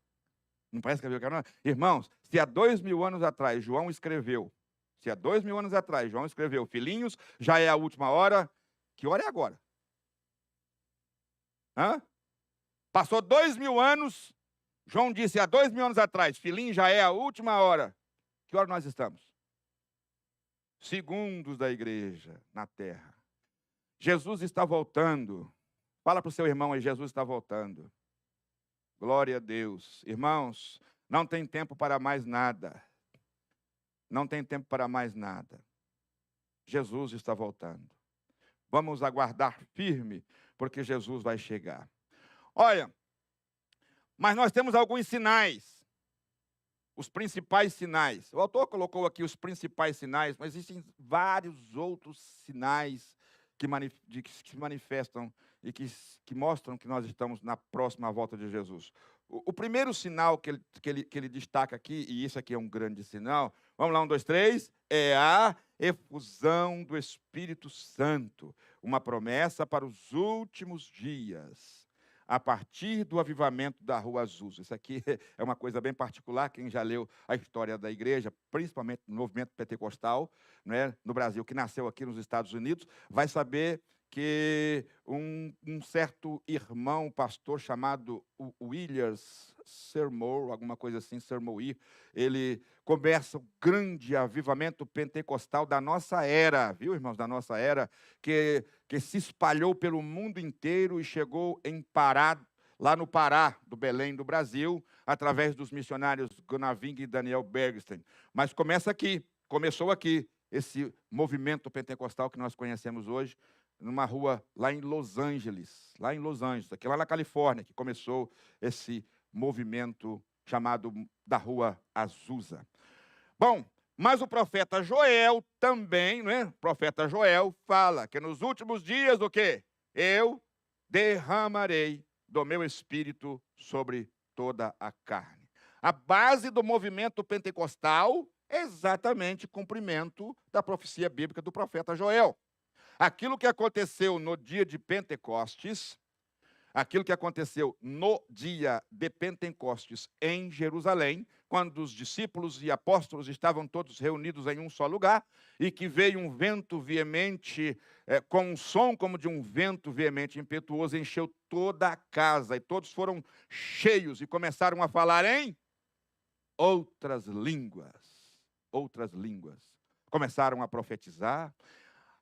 Não parece que a Bíblia não conecta? Irmãos, se há 2000 anos atrás João escreveu, filhinhos, já é a última hora, que hora é agora? Passou 2000 anos, João disse há 2000 anos atrás, filhinho, já é a última hora. Que hora nós estamos? Segundos da igreja na terra. Jesus está voltando. Fala para o seu irmão aí, Jesus está voltando. Glória a Deus. Irmãos, não tem tempo para mais nada. Não tem tempo para mais nada. Jesus está voltando. Vamos aguardar firme, porque Jesus vai chegar. Olha, mas nós temos alguns sinais. Os principais sinais. O autor colocou aqui os principais sinais, mas existem vários outros sinais que se manifestam e que mostram que nós estamos na próxima volta de Jesus. O primeiro sinal que ele destaca aqui, e isso aqui é um grande sinal, vamos lá, 1, 2, 3, é a efusão do Espírito Santo, uma promessa para os últimos dias, a partir do avivamento da Rua Azusa. Isso aqui é uma coisa bem particular, quem já leu a história da igreja, principalmente no movimento pentecostal, né, no Brasil, que nasceu aqui nos Estados Unidos, vai saber que um certo irmão, pastor chamado Williams Seymour, alguma coisa assim, Seymour, ele começa o grande avivamento pentecostal da nossa era, viu, irmãos, da nossa era, que se espalhou pelo mundo inteiro e chegou em Pará, lá no Pará, do Belém, do Brasil, através dos missionários Gunaving e Daniel Bergsten. Mas começou aqui, esse movimento pentecostal que nós conhecemos hoje, numa rua lá em Los Angeles, aqui lá na Califórnia, que começou esse movimento chamado da Rua Azusa. Bom, mas o profeta Joel também, né? O profeta Joel fala que nos últimos dias, o quê? Eu derramarei do meu espírito sobre toda a carne. A base do movimento pentecostal é exatamente o cumprimento da profecia bíblica do profeta Joel. Aquilo que aconteceu no dia de Pentecostes, em Jerusalém, quando os discípulos e apóstolos estavam todos reunidos em um só lugar, e que veio um vento veemente, com um som como de um vento veemente impetuoso, encheu toda a casa, e todos foram cheios e começaram a falar em outras línguas. Começaram a profetizar.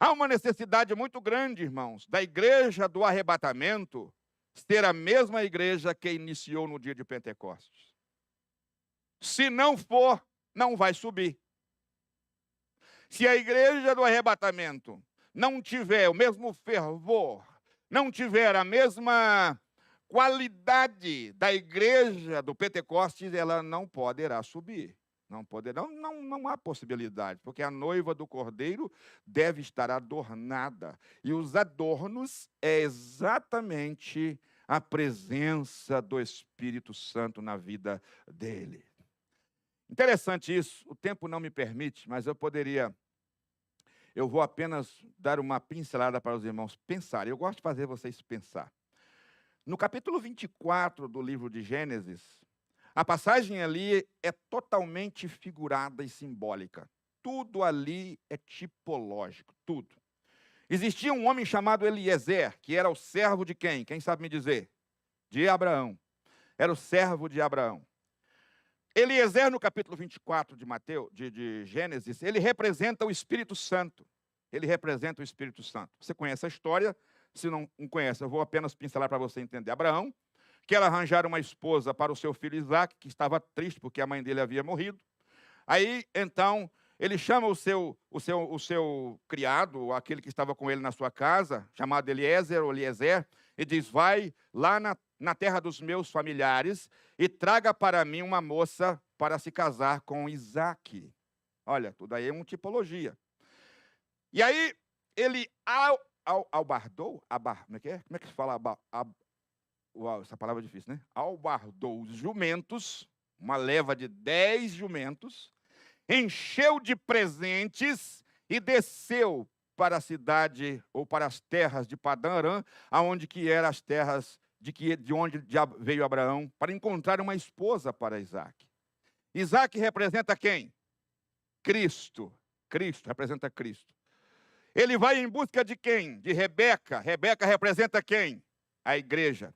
Há uma necessidade muito grande, irmãos, da igreja do arrebatamento ser a mesma igreja que iniciou no dia de Pentecostes. Se não for, não vai subir. Se a igreja do arrebatamento não tiver o mesmo fervor, não tiver a mesma qualidade da igreja do Pentecostes, ela não poderá subir. Não há possibilidade, porque a noiva do Cordeiro deve estar adornada. E os adornos é exatamente a presença do Espírito Santo na vida dele. Interessante isso, o tempo não me permite, mas eu vou apenas dar uma pincelada para os irmãos pensarem. Eu gosto de fazer vocês pensar. No capítulo 24 do livro de Gênesis, a passagem ali é totalmente figurada e simbólica. Tudo ali é tipológico, tudo. Existia um homem chamado Eliezer, que era o servo de quem? Quem sabe me dizer? De Abraão. Era o servo de Abraão. Eliezer, no capítulo 24 de Gênesis, ele representa o Espírito Santo. Você conhece a história? Se não conhece, eu vou apenas pincelar para você entender. Abraão quer arranjar uma esposa para o seu filho Isaac, que estava triste porque a mãe dele havia morrido. Aí, então, ele chama o seu criado, aquele que estava com ele na sua casa, chamado Eliezer ou Eliezer, e diz: vai lá na terra dos meus familiares e traga para mim uma moça para se casar com Isaque. Olha, tudo aí é uma tipologia. E aí, ele albardou, como é que é? Como é que se fala? Uau, essa palavra é difícil, né? Albardou os jumentos, uma leva de 10 jumentos, encheu de presentes e desceu para a cidade ou para as terras de Padã Arã, aonde que eram as terras de onde veio Abraão, para encontrar uma esposa para Isaque. Isaque representa quem? Cristo. Cristo representa Cristo. Ele vai em busca de quem? De Rebeca. Rebeca representa quem? A igreja.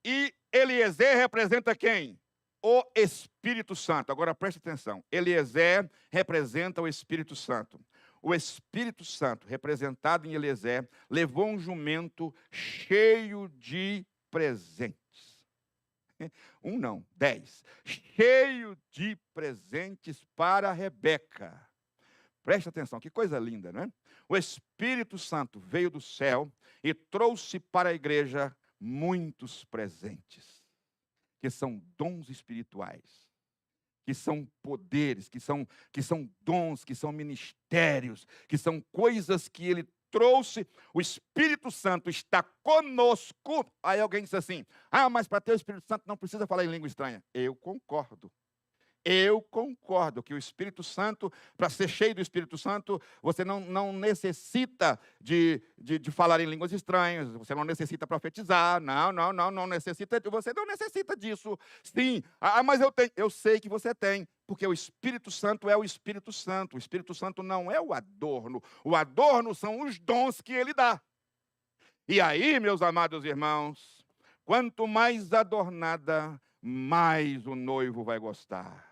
E Eliezer representa quem? O Espírito Santo. Agora preste atenção. Eliezer representa o Espírito Santo. O Espírito Santo, representado em Eliezer, levou um jumento cheio de presentes. 10. Cheio de presentes para Rebeca. Preste atenção, que coisa linda, não é? O Espírito Santo veio do céu e trouxe para a igreja muitos presentes, que são dons espirituais, que são poderes, que são dons, que são ministérios, que são coisas que ele trouxe. O Espírito Santo está conosco. Aí alguém diz assim: mas para ter o Espírito Santo não precisa falar em língua estranha. Eu concordo que o Espírito Santo, para ser cheio do Espírito Santo, você não necessita de falar em línguas estranhas, você não necessita profetizar, não necessita, você não necessita disso. Sim, mas eu sei que você tem, porque o Espírito Santo é o Espírito Santo. O Espírito Santo não é o adorno são os dons que ele dá. E aí, meus amados irmãos, quanto mais adornada, mais o noivo vai gostar.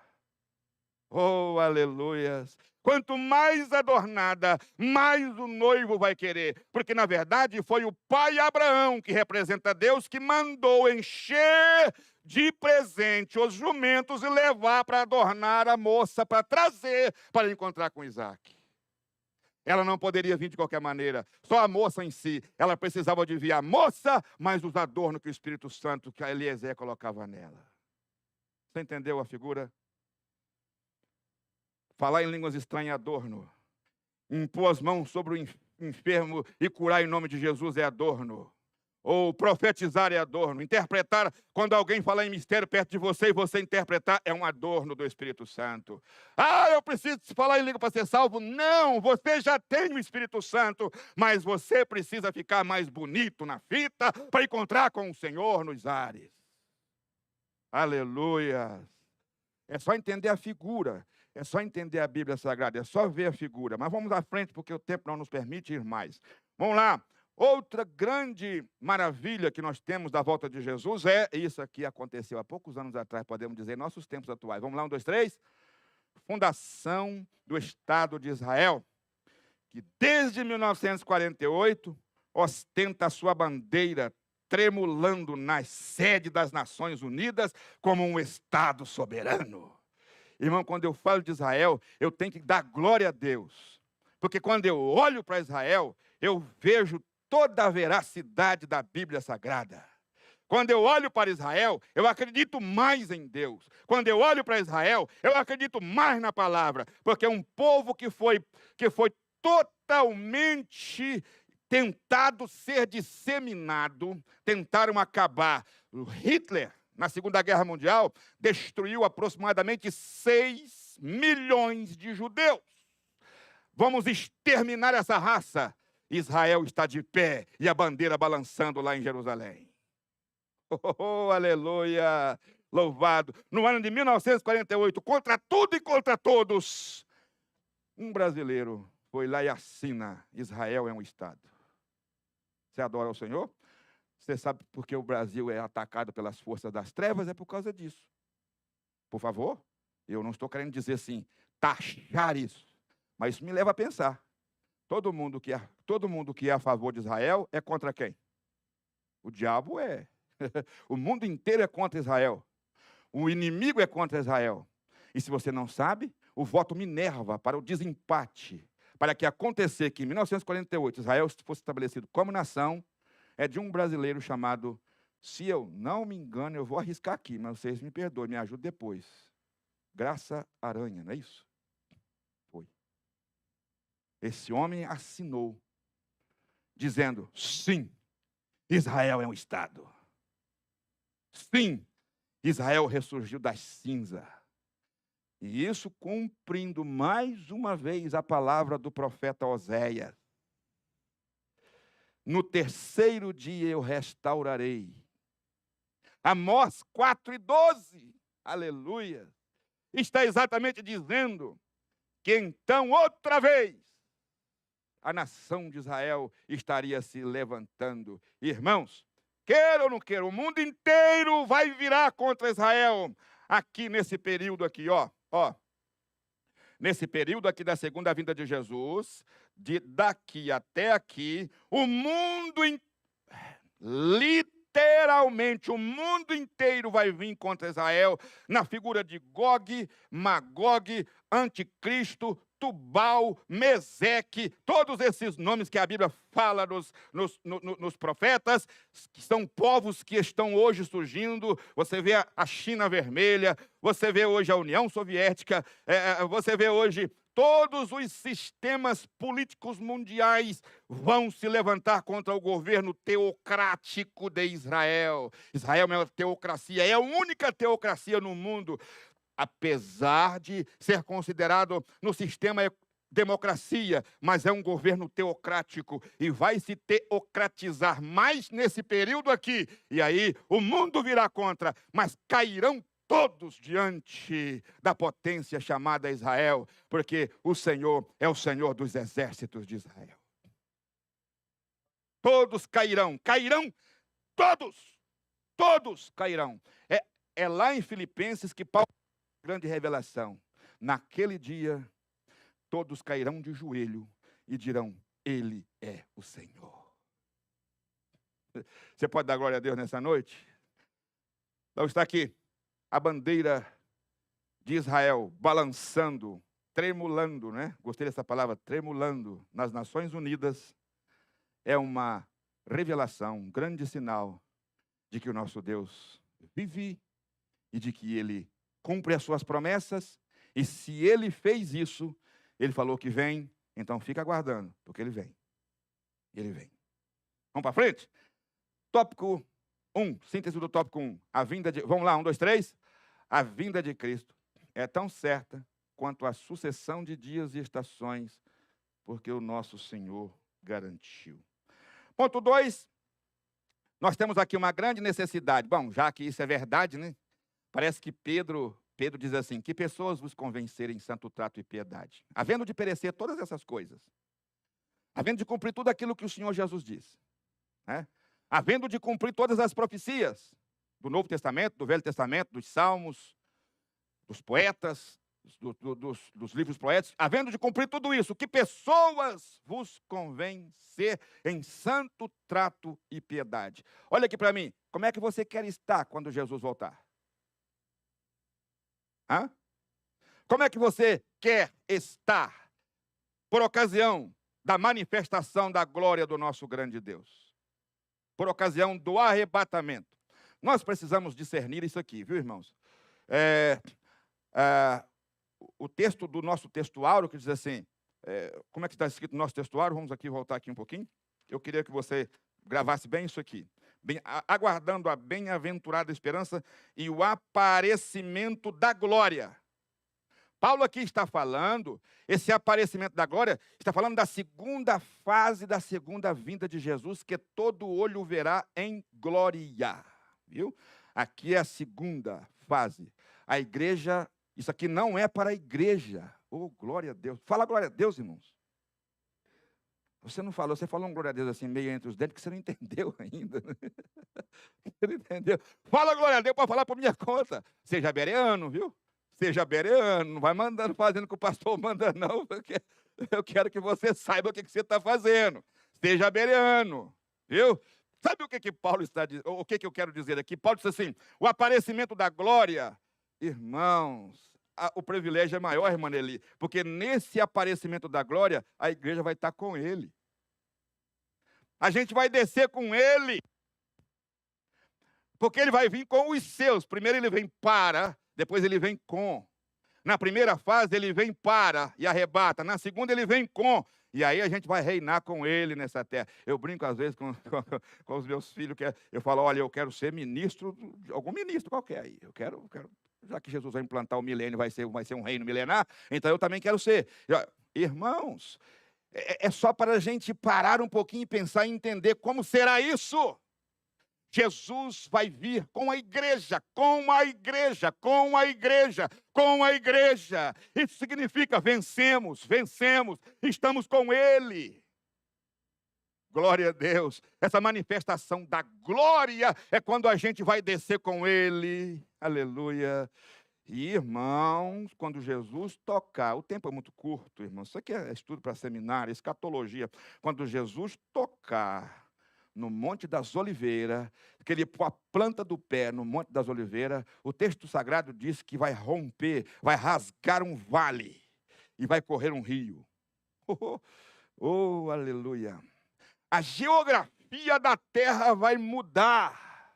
Oh, aleluias! Quanto mais adornada, mais o noivo vai querer. Porque, na verdade, foi o pai Abraão, que representa Deus, que mandou encher de presente os jumentos e levar para adornar a moça, para trazer, para encontrar com Isaque. Ela não poderia vir de qualquer maneira, só a moça em si. Ela precisava de vir a moça, mas os adornos que o Espírito Santo, que a Eliezer colocava nela. Você entendeu a figura? Falar em línguas estranhas é adorno. Impor as mãos sobre o enfermo e curar em nome de Jesus é adorno. Ou profetizar é adorno. Interpretar, quando alguém falar em mistério perto de você e você interpretar, é um adorno do Espírito Santo. Eu preciso falar em língua para ser salvo? Não, você já tem o Espírito Santo, mas você precisa ficar mais bonito na fita para encontrar com o Senhor nos ares. Aleluia! É só entender a figura. É só entender a Bíblia Sagrada, é só ver a figura. Mas vamos à frente, porque o tempo não nos permite ir mais. Vamos lá. Outra grande maravilha que nós temos da volta de Jesus isso aqui aconteceu há poucos anos atrás, podemos dizer, em nossos tempos atuais. Vamos lá, 1, 2, 3. Fundação do Estado de Israel, que desde 1948 ostenta a sua bandeira tremulando na sede das Nações Unidas como um Estado soberano. Irmão, quando eu falo de Israel, eu tenho que dar glória a Deus. Porque quando eu olho para Israel, eu vejo toda a veracidade da Bíblia Sagrada. Quando eu olho para Israel, eu acredito mais em Deus. Quando eu olho para Israel, eu acredito mais na palavra. Porque é um povo que foi totalmente tentado ser disseminado, tentaram acabar. Hitler, na Segunda Guerra Mundial, destruiu aproximadamente 6 milhões de judeus. Vamos exterminar essa raça. Israel está de pé e a bandeira balançando lá em Jerusalém. Oh, aleluia! Louvado! No ano de 1948, contra tudo e contra todos, um brasileiro foi lá e assina: Israel é um Estado. Você adora o Senhor? Você sabe por que o Brasil é atacado pelas forças das trevas? É por causa disso. Por favor, eu não estou querendo dizer assim, taxar isso. Mas isso me leva a pensar. Todo mundo que é a favor de Israel é contra quem? O diabo é. O mundo inteiro é contra Israel. O inimigo é contra Israel. E se você não sabe, o voto Minerva para o desempate, para que acontecer que em 1948 Israel fosse estabelecido como nação, é de um brasileiro chamado, se eu não me engano, eu vou arriscar aqui, mas vocês me perdoem, me ajudem depois. Graça Aranha, não é isso? Foi. Esse homem assinou, dizendo, sim, Israel é um Estado. Sim, Israel ressurgiu das cinzas. E isso cumprindo mais uma vez a palavra do profeta Oséias. No terceiro dia eu restaurarei. Amós 4:12, aleluia, está exatamente dizendo que então outra vez a nação de Israel estaria se levantando. Irmãos, queira ou não queira, o mundo inteiro vai virar contra Israel aqui nesse período aqui, ó. Nesse período aqui da segunda vinda de Jesus, de daqui até aqui, o mundo literalmente, o mundo inteiro vai vir contra Israel, na figura de Gog, Magog, Anticristo, Tubal, Meseque, todos esses nomes que a Bíblia fala nos profetas, que são povos que estão hoje surgindo. Você vê a China vermelha, você vê hoje a União Soviética, você vê hoje todos os sistemas políticos mundiais vão se levantar contra o governo teocrático de Israel. Israel é uma teocracia, é a única teocracia no mundo, apesar de ser considerado no sistema democracia, mas é um governo teocrático e vai se teocratizar mais nesse período aqui. E aí o mundo virá contra, mas cairão todos diante da potência chamada Israel, porque o Senhor é o Senhor dos exércitos de Israel. Todos cairão, todos cairão. É lá em Filipenses que Paulo grande revelação. Naquele dia, todos cairão de joelho e dirão, Ele é o Senhor. Você pode dar glória a Deus nessa noite? Então está aqui a bandeira de Israel balançando, tremulando, né? Gostei dessa palavra, tremulando nas Nações Unidas. É uma revelação, um grande sinal de que o nosso Deus vive e de que Ele cumpre as suas promessas, e se Ele fez isso, Ele falou que vem, então fica aguardando, porque Ele vem. Ele vem. Vamos para frente? Tópico 1, síntese do tópico 1. A vinda de... Vamos lá, 1, 2, 3. A vinda de Cristo é tão certa quanto a sucessão de dias e estações, porque o nosso Senhor garantiu. Ponto 2. Nós temos aqui uma grande necessidade. Bom, já que isso é verdade, né? Parece que Pedro diz assim, que pessoas vos convencerem em santo trato e piedade, havendo de perecer todas essas coisas, havendo de cumprir tudo aquilo que o Senhor Jesus disse, né? Havendo de cumprir todas as profecias do Novo Testamento, do Velho Testamento, dos Salmos, dos poetas, dos livros poéticos, havendo de cumprir tudo isso, que pessoas vos convencer em santo trato e piedade. Olha aqui para mim, como é que você quer estar quando Jesus voltar? Hã? Como é que você quer estar por ocasião da manifestação da glória do nosso grande Deus? Por ocasião do arrebatamento. Nós precisamos discernir isso aqui, viu, irmãos? O texto do nosso textuário, que diz assim, como é que está escrito no nosso textuário? Vamos aqui voltar aqui um pouquinho. Eu queria que você gravasse bem isso aqui. Aguardando a bem-aventurada esperança e o aparecimento da glória. Paulo aqui está falando, esse aparecimento da glória, está falando da segunda fase da segunda vinda de Jesus, que todo olho verá em glória. Viu? Aqui é a segunda fase. A igreja, isso aqui não é para a igreja. Oh, glória a Deus. Fala glória a Deus, irmãos. Você não falou, você falou um glória a Deus assim, meio entre os dentes, que você não entendeu ainda. Você não entendeu? Fala glória a Deus para falar por minha conta. Seja bereano, viu? Seja bereano, não vai mandando, fazendo o que o pastor manda, não, porque eu quero que você saiba o que você está fazendo. Seja bereano, viu? Sabe o que Paulo está dizendo? O que eu quero dizer aqui? Paulo diz assim, o aparecimento da glória, irmãos, o privilégio é maior, irmã Nelly, porque nesse aparecimento da glória, a igreja vai estar com ele. A gente vai descer com ele. Porque ele vai vir com os seus. Primeiro ele vem para, depois ele vem com. Na primeira fase ele vem para e arrebata. Na segunda ele vem com. E aí a gente vai reinar com ele nessa terra. Eu brinco às vezes com os meus filhos, que eu falo, olha, eu quero ser ministro, algum ministro qualquer aí. Eu quero, já que Jesus vai implantar o milênio, vai ser um reino milenar, então eu também quero ser. Irmãos, é só para a gente parar um pouquinho e pensar e entender como será isso. Jesus vai vir com a igreja, com a igreja, com a igreja, com a igreja. Isso significa vencemos, estamos com Ele. Glória a Deus. Essa manifestação da glória é quando a gente vai descer com Ele. Aleluia. E, irmãos, quando Jesus tocar, o tempo é muito curto, irmãos. Isso aqui é estudo para seminário, escatologia. Quando Jesus tocar no Monte das Oliveiras, que ele pôr a planta do pé no Monte das Oliveiras, o texto sagrado diz que vai romper, vai rasgar um vale e vai correr um rio. Oh, aleluia. A geografia da terra vai mudar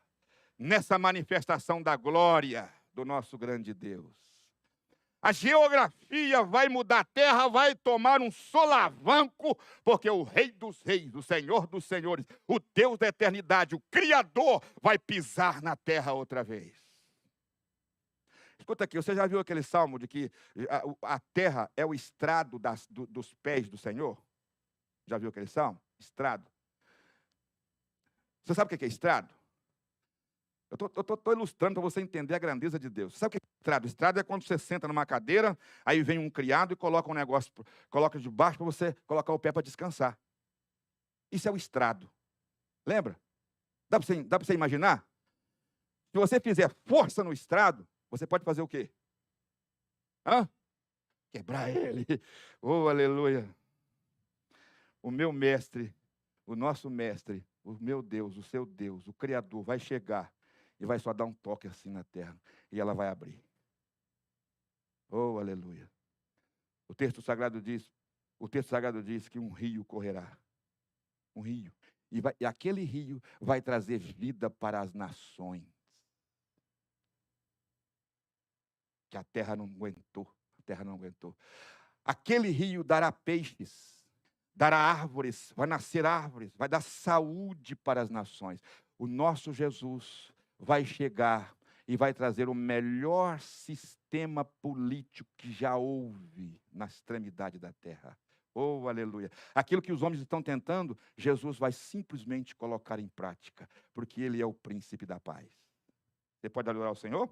nessa manifestação da glória do nosso grande Deus. A geografia vai mudar, a terra vai tomar um solavanco, porque o Rei dos Reis, o Senhor dos Senhores, o Deus da eternidade, o Criador, vai pisar na terra outra vez. Escuta aqui, você já viu aquele salmo de que a terra é o estrado dos pés do Senhor? Já viu aquele salmo? Estrado. Você sabe o que é estrado? Eu estou ilustrando para você entender a grandeza de Deus. Sabe o que é estrado? Estrado é quando você senta numa cadeira, aí vem um criado e coloca um negócio, coloca debaixo para você colocar o pé para descansar. Isso é o estrado. Lembra? Dá para você imaginar? Se você fizer força no estrado, você pode fazer o quê? Quebrar ele. Oh, aleluia. O meu mestre, o nosso mestre, o meu Deus, o seu Deus, o Criador, vai chegar e vai só dar um toque assim na terra, e ela vai abrir. Oh, aleluia. O texto sagrado diz que um rio correrá. Um rio. E aquele rio vai trazer vida para as nações. Que a terra não aguentou. Aquele rio dará peixes, dará árvores, vai nascer árvores, vai dar saúde para as nações. O nosso Jesus vai chegar e vai trazer o melhor sistema político que já houve na extremidade da terra. Oh, aleluia. Aquilo que os homens estão tentando, Jesus vai simplesmente colocar em prática, porque Ele é o príncipe da paz. Você pode adorar o Senhor?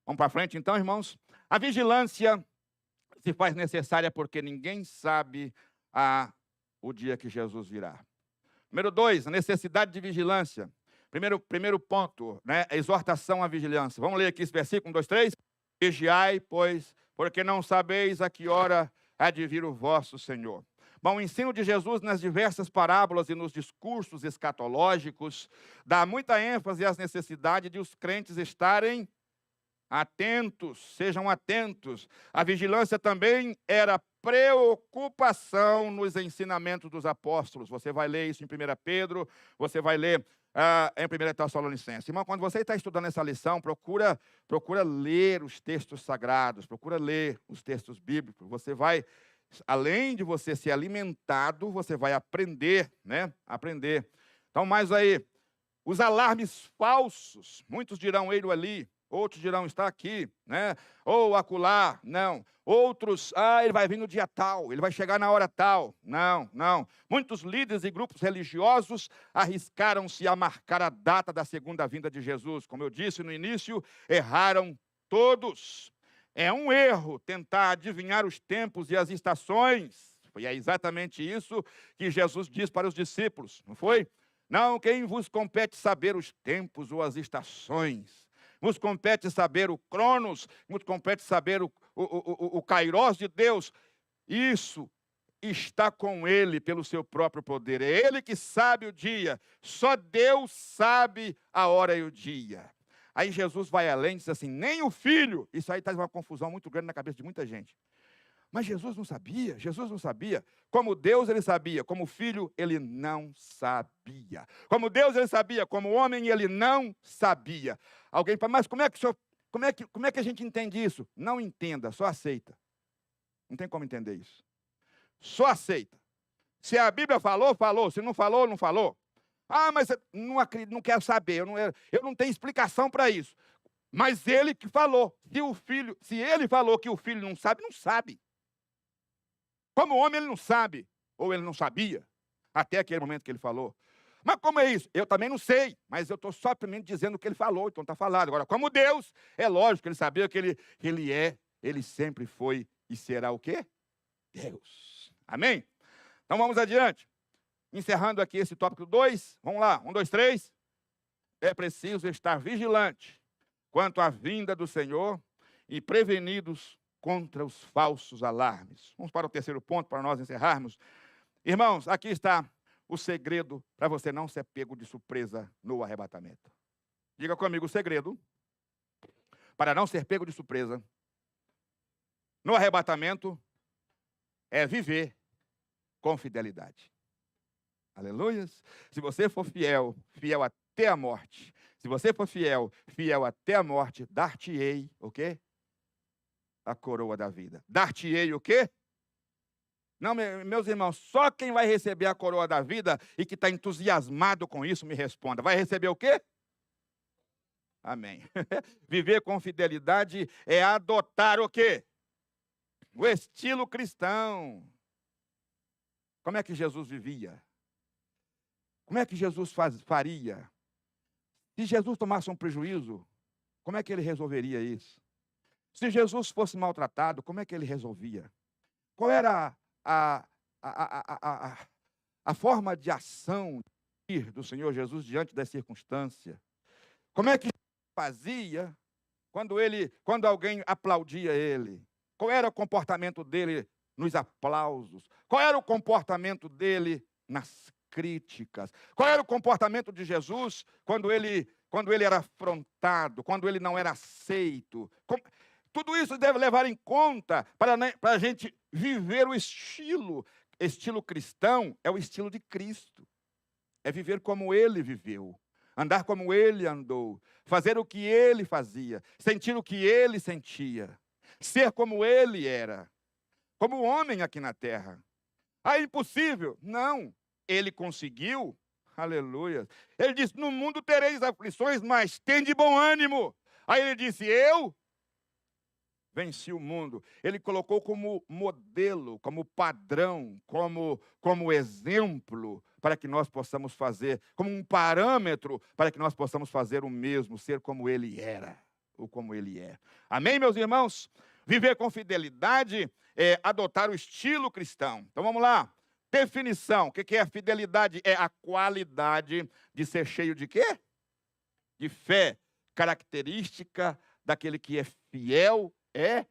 Vamos para frente então, irmãos? A vigilância se faz necessária porque ninguém sabe o dia que Jesus virá. Número 2, a necessidade de vigilância. Primeiro ponto, né? A exortação à vigilância. Vamos ler aqui esse versículo, 1, 2, 3. Vigiai, pois, porque não sabeis a que hora há de vir o vosso Senhor. Bom, o ensino de Jesus nas diversas parábolas e nos discursos escatológicos dá muita ênfase às necessidades de os crentes estarem atentos, sejam atentos. A vigilância também era preocupação nos ensinamentos dos apóstolos. Você vai ler isso em 1 Pedro, você vai ler em 1 Tessalonicenses. Irmão, quando você está estudando essa lição, procura ler os textos sagrados, procura ler os textos bíblicos. Você vai, além de você ser alimentado, você vai aprender, né? Aprender. Então, mais aí, os alarmes falsos, muitos dirão ele ali, outros dirão está aqui, né? Ou acolá, não. Outros, ele vai vir no dia tal, ele vai chegar na hora tal. Não. Muitos líderes e grupos religiosos arriscaram-se a marcar a data da segunda vinda de Jesus. Como eu disse no início, erraram todos. É um erro tentar adivinhar os tempos e as estações. E é exatamente isso que Jesus diz para os discípulos, não foi? Não, quem vos compete saber os tempos ou as estações? Nos compete saber o Cronos, nos compete saber o Kairos de Deus. Isso está com Ele pelo seu próprio poder. É Ele que sabe o dia. Só Deus sabe a hora e o dia. Aí Jesus vai além e diz assim, nem o filho. Isso aí traz uma confusão muito grande na cabeça de muita gente. Mas Jesus não sabia, Jesus não sabia. Como Deus ele sabia, como filho ele não sabia. Como Deus ele sabia, como homem ele não sabia. Alguém fala, mas como é que a gente entende isso? Não entenda, só aceita. Não tem como entender isso. Só aceita. Se a Bíblia falou, falou. Se não falou, não falou. Ah, mas não acredito, não quero saber. Eu não tenho explicação para isso. Mas ele que falou. Se ele falou que o filho não sabe, não sabe. Como homem ele não sabe. Ou ele não sabia. Até aquele momento que ele falou. Mas como é isso? Eu também não sei. Mas eu estou simplesmente dizendo o que ele falou. Então está falado. Agora, como Deus, é lógico que ele sabia que ele sempre foi e será o quê? Deus. Amém? Então vamos adiante. Encerrando aqui esse tópico 2. Vamos lá. 1, 2, 3. É preciso estar vigilante quanto à vinda do Senhor e prevenidos contra os falsos alarmes. Vamos para o terceiro ponto, para nós encerrarmos. Irmãos, aqui está o segredo para você não ser pego de surpresa no arrebatamento. Diga comigo o segredo para não ser pego de surpresa no arrebatamento é viver com fidelidade. Aleluias. Se você for fiel, fiel até a morte. Se você for fiel, fiel até a morte, dar-te-ei o quê? A coroa da vida. Dar-te-ei o quê? Não, meus irmãos, só quem vai receber a coroa da vida e que está entusiasmado com isso, me responda. Vai receber o quê? Amém. Viver com fidelidade é adotar o quê? O estilo cristão. Como é que Jesus vivia? Como é que Jesus faria? Se Jesus tomasse um prejuízo, como é que ele resolveria isso? Se Jesus fosse maltratado, como é que ele resolvia? Qual era a forma de ação do Senhor Jesus diante das circunstâncias? Como é que fazia quando alguém aplaudia ele? Qual era o comportamento dele nos aplausos? Qual era o comportamento dele nas críticas? Qual era o comportamento de Jesus quando ele era afrontado, quando ele não era aceito? Tudo isso deve levar em conta para a gente viver o estilo cristão, é o estilo de Cristo. É viver como ele viveu, andar como ele andou, fazer o que ele fazia, sentir o que ele sentia, ser como ele era, como homem aqui na terra. Ah, impossível? Não. Ele conseguiu, aleluia. Ele disse, no mundo tereis aflições, mas tende bom ânimo. Aí ele disse, eu venci o mundo. Ele colocou como modelo, como padrão, como exemplo, para que nós possamos fazer, como um parâmetro, para que nós possamos fazer o mesmo, ser como ele era, ou como ele é. Amém, meus irmãos? Viver com fidelidade é adotar o estilo cristão. Então vamos lá. Definição. O que é fidelidade? É a qualidade de ser cheio de quê? De fé. Característica daquele que é fiel é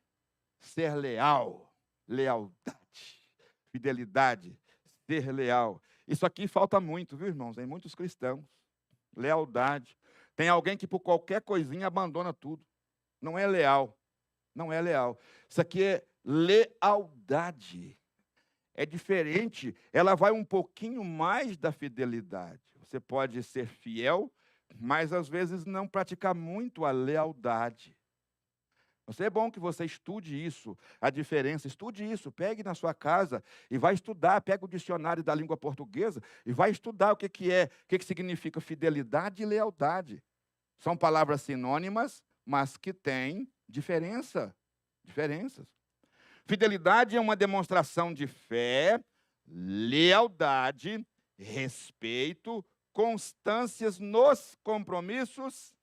ser leal. Lealdade. Fidelidade. Ser leal. Isso aqui falta muito, viu, irmãos? Em muitos cristãos. Lealdade. Tem alguém que por qualquer coisinha abandona tudo. Não é leal. Não é leal. Isso aqui é lealdade. É diferente, ela vai um pouquinho mais da fidelidade. Você pode ser fiel, mas às vezes não praticar muito a lealdade. É bom que você estude isso, a diferença, estude isso, pegue na sua casa e vai estudar, pega o dicionário da língua portuguesa e vai estudar o que significa fidelidade e lealdade. São palavras sinônimas, mas que têm diferenças. Fidelidade é uma demonstração de fé, lealdade, respeito, constâncias nos compromissos.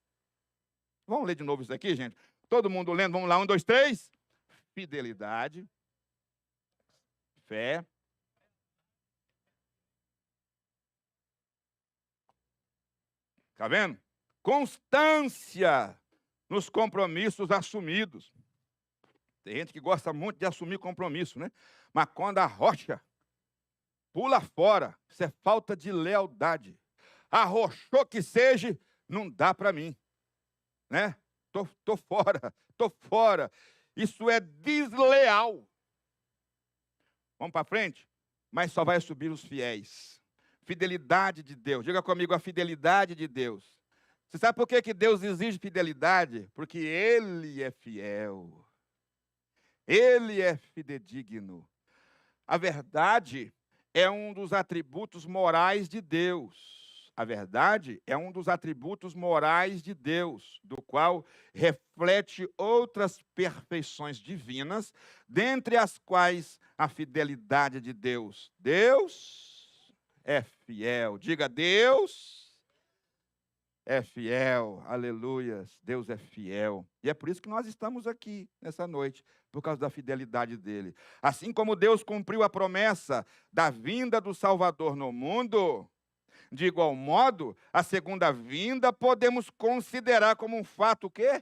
Vamos ler de novo isso aqui, gente? Todo mundo lendo, vamos lá, 1, 2, 3. Fidelidade, fé. Está vendo? Constância nos compromissos assumidos. Tem gente que gosta muito de assumir compromisso, né? Mas quando a rocha pula fora, isso é falta de lealdade. Arrochou que seja, não dá para mim. né? Tô fora, tô fora. Isso é desleal. Vamos para frente? Mas só vai subir os fiéis. Fidelidade de Deus. Diga comigo a fidelidade de Deus. Você sabe por que Deus exige fidelidade? Porque Ele é fiel. Ele é fidedigno. A verdade é um dos atributos morais de Deus. A verdade é um dos atributos morais de Deus, do qual reflete outras perfeições divinas, dentre as quais a fidelidade de Deus. Deus é fiel. Diga, Deus é fiel. Aleluias. Deus é fiel. E é por isso que nós estamos aqui nessa noite, por causa da fidelidade dele. Assim como Deus cumpriu a promessa da vinda do Salvador no mundo, de igual modo, a segunda vinda podemos considerar como um fato o quê?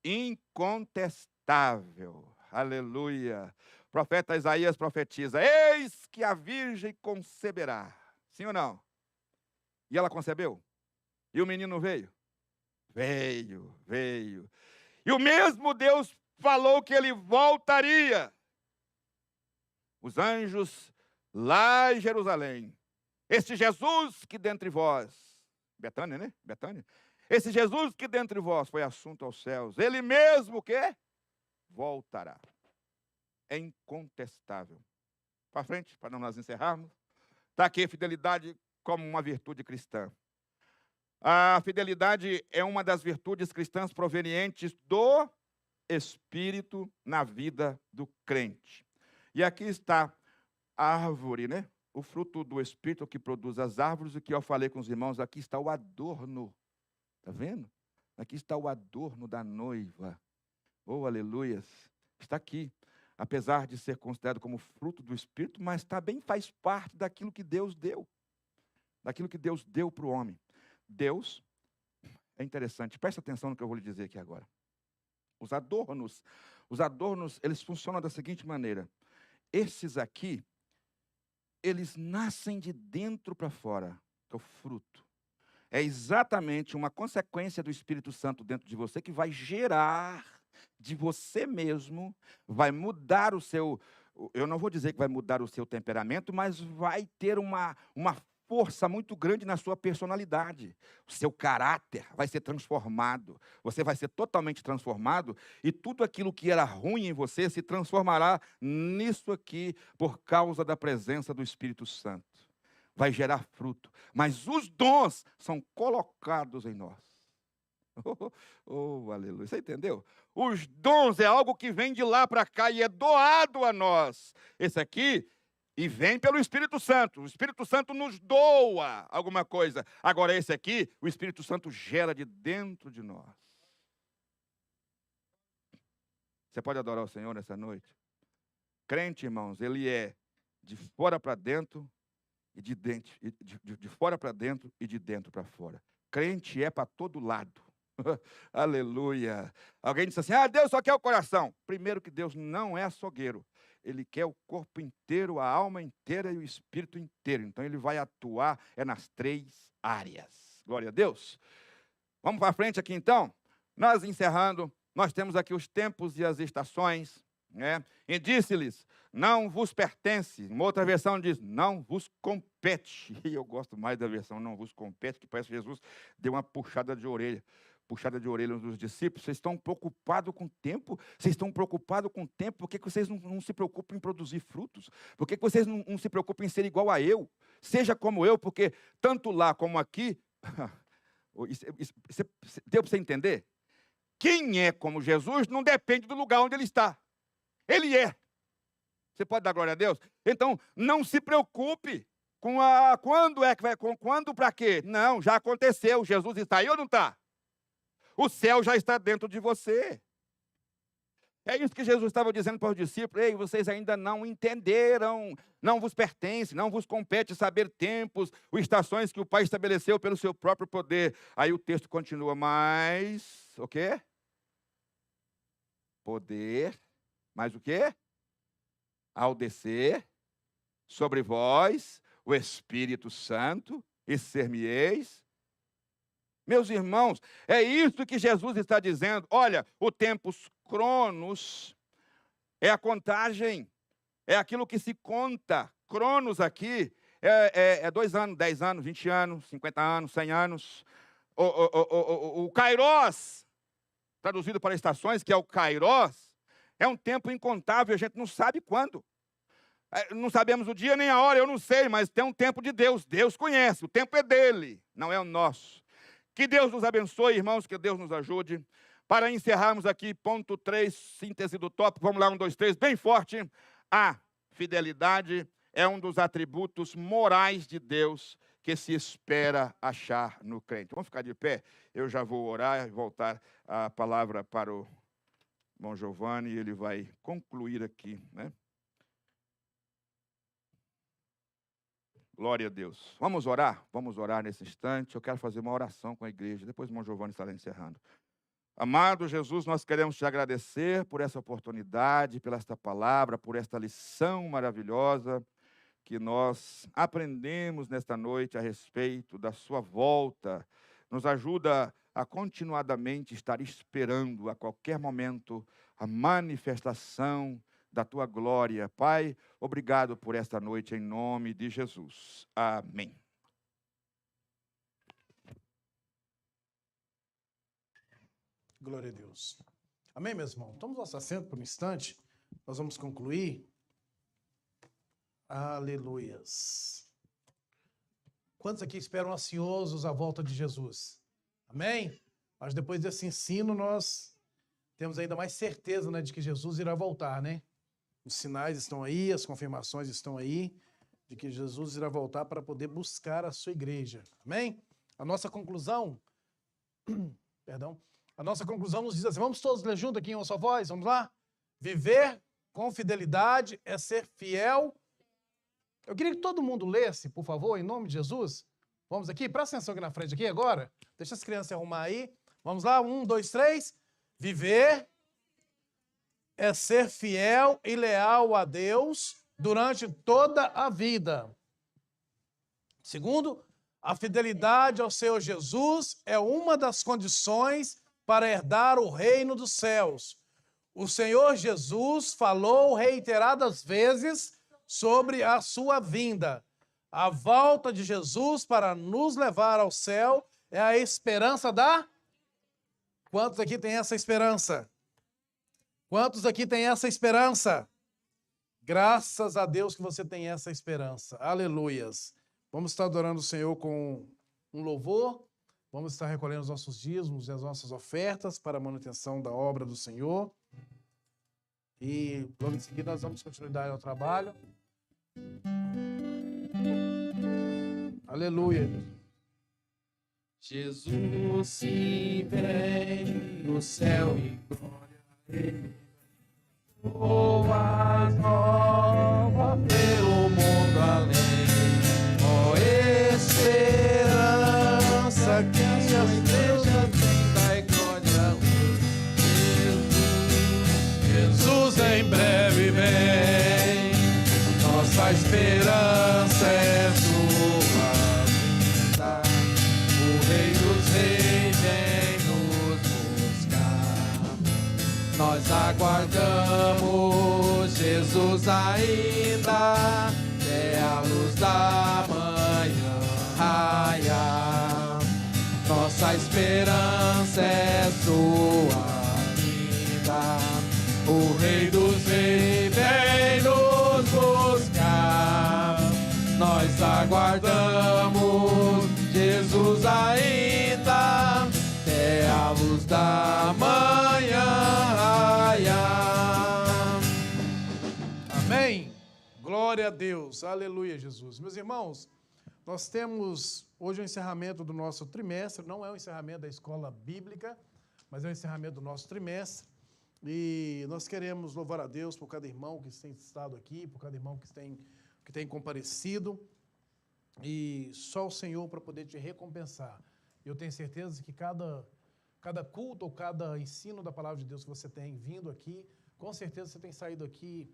Incontestável. Aleluia. O profeta Isaías profetiza: eis que a virgem conceberá. Sim ou não? E ela concebeu? E o menino veio? Veio. E o mesmo Deus falou que ele voltaria. Os anjos lá em Jerusalém. Este Jesus que dentre vós, Betânia, né? Betânia. Esse Jesus que dentre vós foi assunto aos céus, ele mesmo que voltará. É incontestável. Para frente, para não nós encerrarmos. Está aqui a fidelidade como uma virtude cristã. A fidelidade é uma das virtudes cristãs provenientes do Espírito na vida do crente. E aqui está a árvore, né? O fruto do Espírito que produz as árvores, e que eu falei com os irmãos, aqui está o adorno. Está vendo? Aqui está o adorno da noiva. Oh, aleluias. Está aqui. Apesar de ser considerado como fruto do Espírito, mas também faz parte daquilo que Deus deu. Daquilo que Deus deu para o homem. Deus, é interessante, presta atenção no que eu vou lhe dizer aqui agora. Os adornos, eles funcionam da seguinte maneira. Esses aqui, eles nascem de dentro para fora, que é o fruto. É exatamente uma consequência do Espírito Santo dentro de você que vai gerar de você mesmo, vai mudar o seu, eu não vou dizer que vai mudar o seu temperamento, mas vai ter uma força muito grande na sua personalidade. O seu caráter vai ser transformado. Você vai ser totalmente transformado e tudo aquilo que era ruim em você se transformará nisso aqui por causa da presença do Espírito Santo. Vai gerar fruto. Mas os dons são colocados em nós. Aleluia. Você entendeu? Os dons é algo que vem de lá para cá e é doado a nós. Esse aqui, e vem pelo Espírito Santo. O Espírito Santo nos doa alguma coisa. Agora esse aqui, o Espírito Santo gera de dentro de nós. Você pode adorar o Senhor nessa noite? Crente, irmãos, ele é de fora para dentro e de dentro, de fora para dentro e de dentro para fora. Crente é para todo lado. Aleluia. Alguém disse assim: Deus só quer o coração. Primeiro que Deus não é açougueiro. Ele quer o corpo inteiro, a alma inteira e o espírito inteiro. Então ele vai atuar nas 3 áreas. Glória a Deus. Vamos para frente aqui então. Nós encerrando, nós temos aqui os tempos e as estações, né? E disse-lhes: não vos pertence. Uma outra versão diz: não vos compete. E eu gosto mais da versão não vos compete, que parece que Jesus deu uma puxada de orelha dos discípulos. Vocês estão preocupados com o tempo? Vocês estão preocupados com o tempo? Por que vocês não se preocupam em produzir frutos? Por que vocês não se preocupam em ser igual a eu? Seja como eu, porque tanto lá como aqui, deu para você entender? Quem é como Jesus não depende do lugar onde ele está. Ele é. Você pode dar glória a Deus? Então, não se preocupe com quando é que vai, quando para quê? Não, já aconteceu. Jesus está aí ou não está? O céu já está dentro de você. É isso que Jesus estava dizendo para os discípulos: ei, vocês ainda não entenderam, não vos pertence, não vos compete saber tempos, ou estações que o Pai estabeleceu pelo seu próprio poder. Aí o texto continua: mas, o quê? Poder, mas o quê? Ao descer sobre vós o Espírito Santo, e ser-me-eis Meus irmãos, é isso que Jesus está dizendo. Olha, o tempus cronos é a contagem, é aquilo que se conta. Cronos aqui é 2 anos, 10 anos, 20 anos, 50 anos, 100 anos. O kairos, traduzido para estações, que é o kairos, é um tempo incontável, a gente não sabe quando. Não sabemos o dia nem a hora, eu não sei, mas tem um tempo de Deus. Deus conhece, o tempo é dele, não é o nosso. Que Deus nos abençoe, irmãos, que Deus nos ajude. Para encerrarmos aqui, ponto 3, síntese do tópico. Vamos lá, 1, 2, 3, bem forte. A fidelidade é um dos atributos morais de Deus que se espera achar no crente. Vamos ficar de pé? Eu já vou orar e voltar a palavra para o irmão Giovanni, e ele vai concluir aqui, né? Glória a Deus. Vamos orar nesse instante. Eu quero fazer uma oração com a igreja. Depois o irmão Giovanni estará encerrando. Amado Jesus, nós queremos te agradecer por essa oportunidade, pela esta palavra, por esta lição maravilhosa que nós aprendemos nesta noite a respeito da sua volta. Nos ajuda a continuadamente estar esperando a qualquer momento a manifestação da tua glória. Pai, obrigado por esta noite em nome de Jesus. Amém. Glória a Deus. Amém, meus irmãos? Tomamos nosso assento por um instante. Nós vamos concluir. Aleluias. Quantos aqui esperam ansiosos a volta de Jesus? Amém? Mas depois desse ensino, nós temos ainda mais certeza, né, de que Jesus irá voltar, né? Os sinais estão aí, as confirmações estão aí, de que Jesus irá voltar para poder buscar a sua igreja. Amém? A nossa conclusão, perdão, a nossa conclusão nos diz assim, vamos todos ler junto aqui em uma só voz, vamos lá? Viver com fidelidade é ser fiel. Eu queria que todo mundo lesse, por favor, em nome de Jesus. Vamos aqui, presta atenção aqui na frente, aqui agora. Deixa as crianças se arrumar aí. Vamos lá, 1, 2, 3. Viver é ser fiel e leal a Deus durante toda a vida. Segundo, a fidelidade ao Senhor Jesus é uma das condições para herdar o reino dos céus. O Senhor Jesus falou reiteradas vezes sobre a sua vinda. A volta de Jesus para nos levar ao céu é a esperança da... Quantos aqui têm essa esperança? Quantos aqui têm essa esperança? Graças a Deus que você tem essa esperança. Aleluias. Vamos estar adorando o Senhor com um louvor. Vamos estar recolhendo os nossos dízimos e as nossas ofertas para a manutenção da obra do Senhor. E logo em seguida nós vamos continuar ao trabalho. Aleluia. Jesus se vem no céu e glória a Ele. Boas novas pelo mundo além. Ó esperança que a igreja tem, dai glória a Deus. Jesus em breve vem. Nossa esperança é sua vinda. O Rei dos Reis vem nos buscar. Nós aguardamos Jesus ainda, até a luz da manhã raiar. Nossa esperança é sua vinda. O Rei dos Reis vem nos buscar. Nós aguardamos Jesus ainda, até a luz da manhã raiar. Amém. Glória a Deus. Aleluia, Jesus. Meus irmãos, nós temos hoje o encerramento do nosso trimestre. Não é o encerramento da escola bíblica, mas é o encerramento do nosso trimestre. E nós queremos louvar a Deus por cada irmão que tem estado aqui, por cada irmão que tem comparecido. E só o Senhor para poder te recompensar. Eu tenho certeza que cada culto ou cada ensino da palavra de Deus que você tem vindo aqui, com certeza você tem saído aqui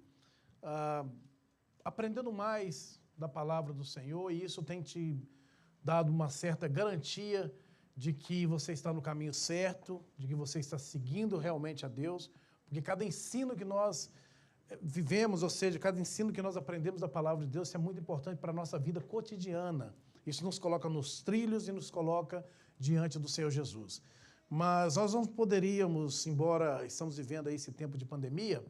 aprendendo mais da palavra do Senhor, e isso tem te dado uma certa garantia de que você está no caminho certo, de que você está seguindo realmente a Deus, porque cada ensino que nós vivemos, ou seja, cada ensino que nós aprendemos da palavra de Deus, isso é muito importante para a nossa vida cotidiana. Isso nos coloca nos trilhos e nos coloca diante do Senhor Jesus. Mas nós não poderíamos, embora estamos vivendo aí esse tempo de pandemia,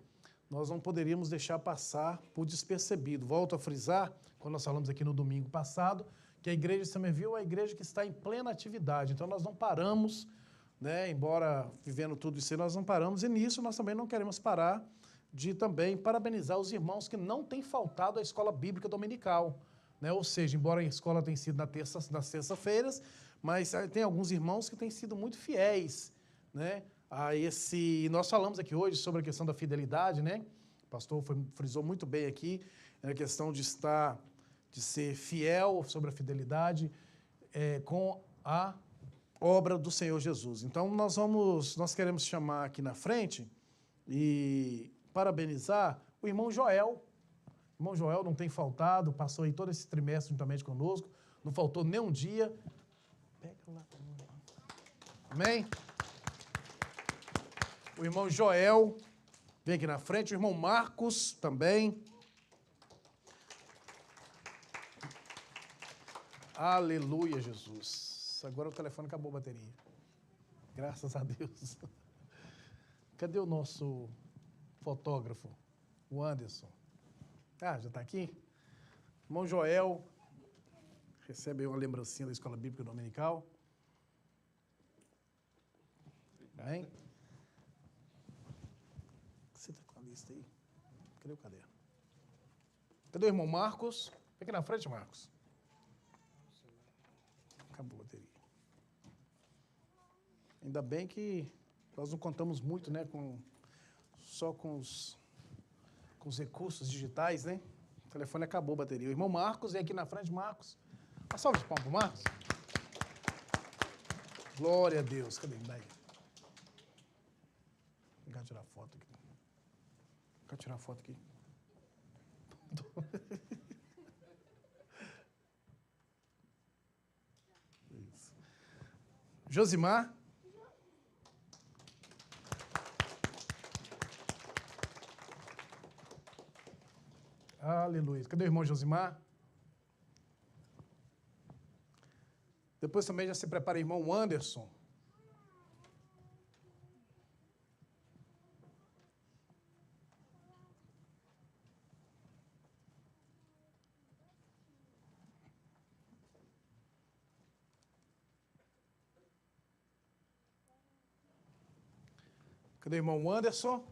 nós não poderíamos deixar passar por despercebido. Volto a frisar, quando nós falamos aqui no domingo passado, que a igreja de Summerville é a igreja que está em plena atividade. Então nós não paramos, né, embora vivendo tudo isso, nós não paramos, e nisso nós também não queremos parar de também parabenizar os irmãos que não têm faltado à escola bíblica dominical, né? Ou seja, embora a escola tenha sido nas terças-feiras, mas tem alguns irmãos que têm sido muito fiéis, né, a esse... Nós falamos aqui hoje sobre a questão da fidelidade, né? O pastor frisou muito bem aqui a questão de ser fiel sobre a fidelidade com a obra do Senhor Jesus. Então nós queremos chamar aqui na frente e parabenizar o irmão Joel. O irmão Joel não tem faltado, passou aí todo esse trimestre juntamente conosco, não faltou nem um dia. Pega lá. Amém? O irmão Joel vem aqui na frente, o irmão Marcos também. Aleluia, Jesus. Agora o telefone acabou a bateria. Graças a Deus. Cadê o nosso fotógrafo, o Anderson? Ah, já está aqui? Irmão Joel, recebe aí uma lembrancinha da Escola Bíblica Dominical. Amém? Você está com a lista aí? Cadê o caderno? Cadê o irmão Marcos? Vem aqui na frente, Marcos. Acabou a bateria. Ainda bem que nós não contamos muito, né, só com os recursos digitais, né? O telefone acabou a bateria. O irmão Marcos, vem aqui na frente, Marcos. Uma salva de palmas para o Marcos. Glória a Deus. Cadê ele? Daí. Vou tirar foto aqui. Vou tirar foto aqui. Isso. Josimar. Aleluia. Cadê o irmão Josimar? Depois também já se prepara o irmão Anderson. Cadê o irmão Anderson?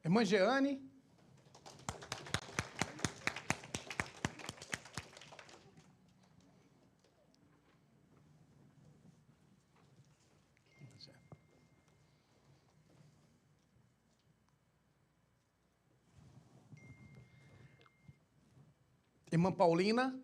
Irmã Jeane. Irmã Paulina.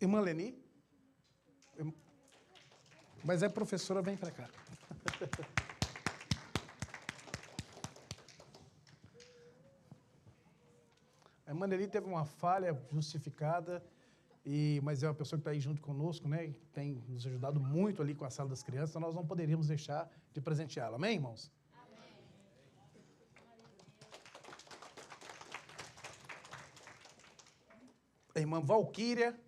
Irmã Leni. Mas é professora, vem para cá. A irmã Leni teve uma falha justificada, mas é uma pessoa que está aí junto conosco, né? E tem nos ajudado muito ali com a sala das crianças, então nós não poderíamos deixar de presenteá-la. Amém, irmãos? A irmã Valquíria.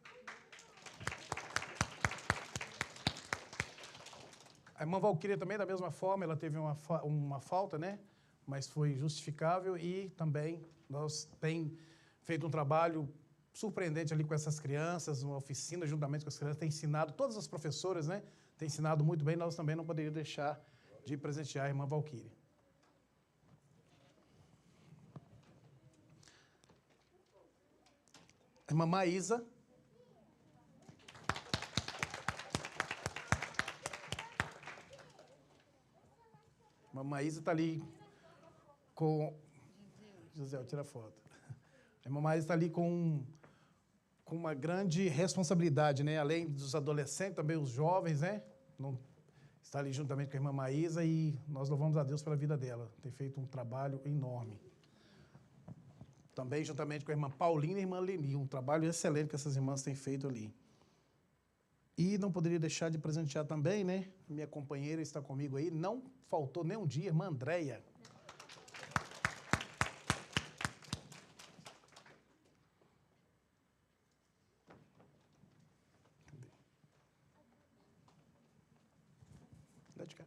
A irmã Valquíria também, da mesma forma, ela teve uma falta, né? Mas foi justificável e também nós temos feito um trabalho surpreendente ali com essas crianças, uma oficina juntamente com as crianças, tem ensinado, todas as professoras, né? Tem ensinado muito bem, nós também não poderíamos deixar de presentear a irmã Valquíria. irmã Maísa. A irmã Maísa está ali com... José, tira a foto. A irmã Maísa está ali com uma grande responsabilidade, né? Além dos adolescentes, também os jovens, né? Está ali juntamente com a irmã Maísa e nós louvamos a Deus pela vida dela. Tem feito um trabalho enorme. Também juntamente com a irmã Paulina e a irmã Leni, um trabalho excelente que essas irmãs têm feito ali. E não poderia deixar de presentear também, né? Minha companheira está comigo aí, não faltou nem um dia, irmã Andréia. Dá de cá.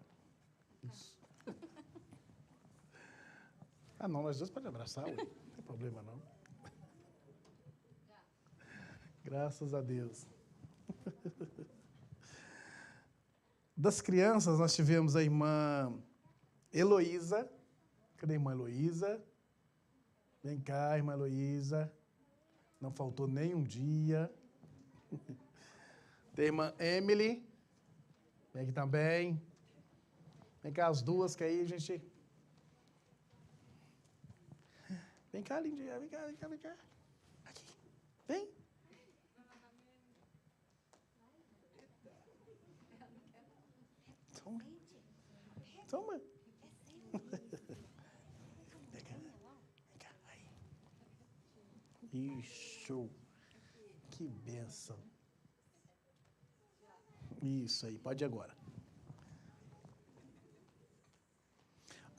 Isso. Ah, não, nós dois podemos abraçar, ué. Não tem problema, não. Graças a Deus. Das crianças, nós tivemos a irmã Heloísa. Cadê a irmã Heloísa? Vem cá, irmã Heloísa. Não faltou nem um dia. Tem a irmã Emily. Vem aqui também. Vem cá as duas, que aí a gente... Vem cá, lindinha. Vem cá, vem cá, vem cá. Aqui. Vem. Toma. Toma. Vem cá. Vem cá. Aí. Isso. Que bênção. Isso aí. Pode ir agora.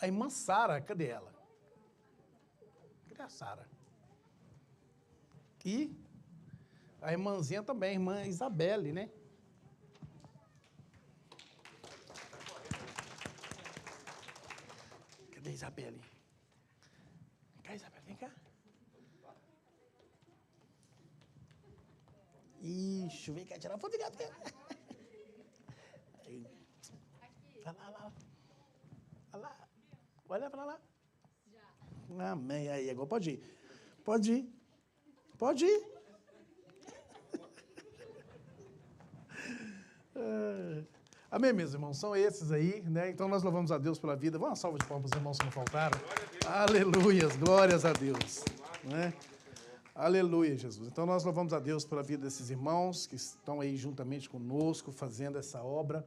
A irmã Sara, cadê ela? Cadê a Sara? E a irmãzinha também, a irmã Isabelle, né? Cadê a Isabelle? Vem cá, Isabelle, vem cá. Ixi, vem cá, tirar a foto, vem cá. Vai lá, lá. Vai lá. Olha para lá. Já. Amém. Aí, agora pode ir. Pode ir. Pode ir. Amém, meus irmãos? São esses aí, né? Então nós louvamos a Deus pela vida. Vamos uma salva de palmas para os irmãos que não faltaram. Aleluias, glórias a Deus. Né? Aleluia, Jesus. Então nós louvamos a Deus pela vida desses irmãos que estão aí juntamente conosco, fazendo essa obra.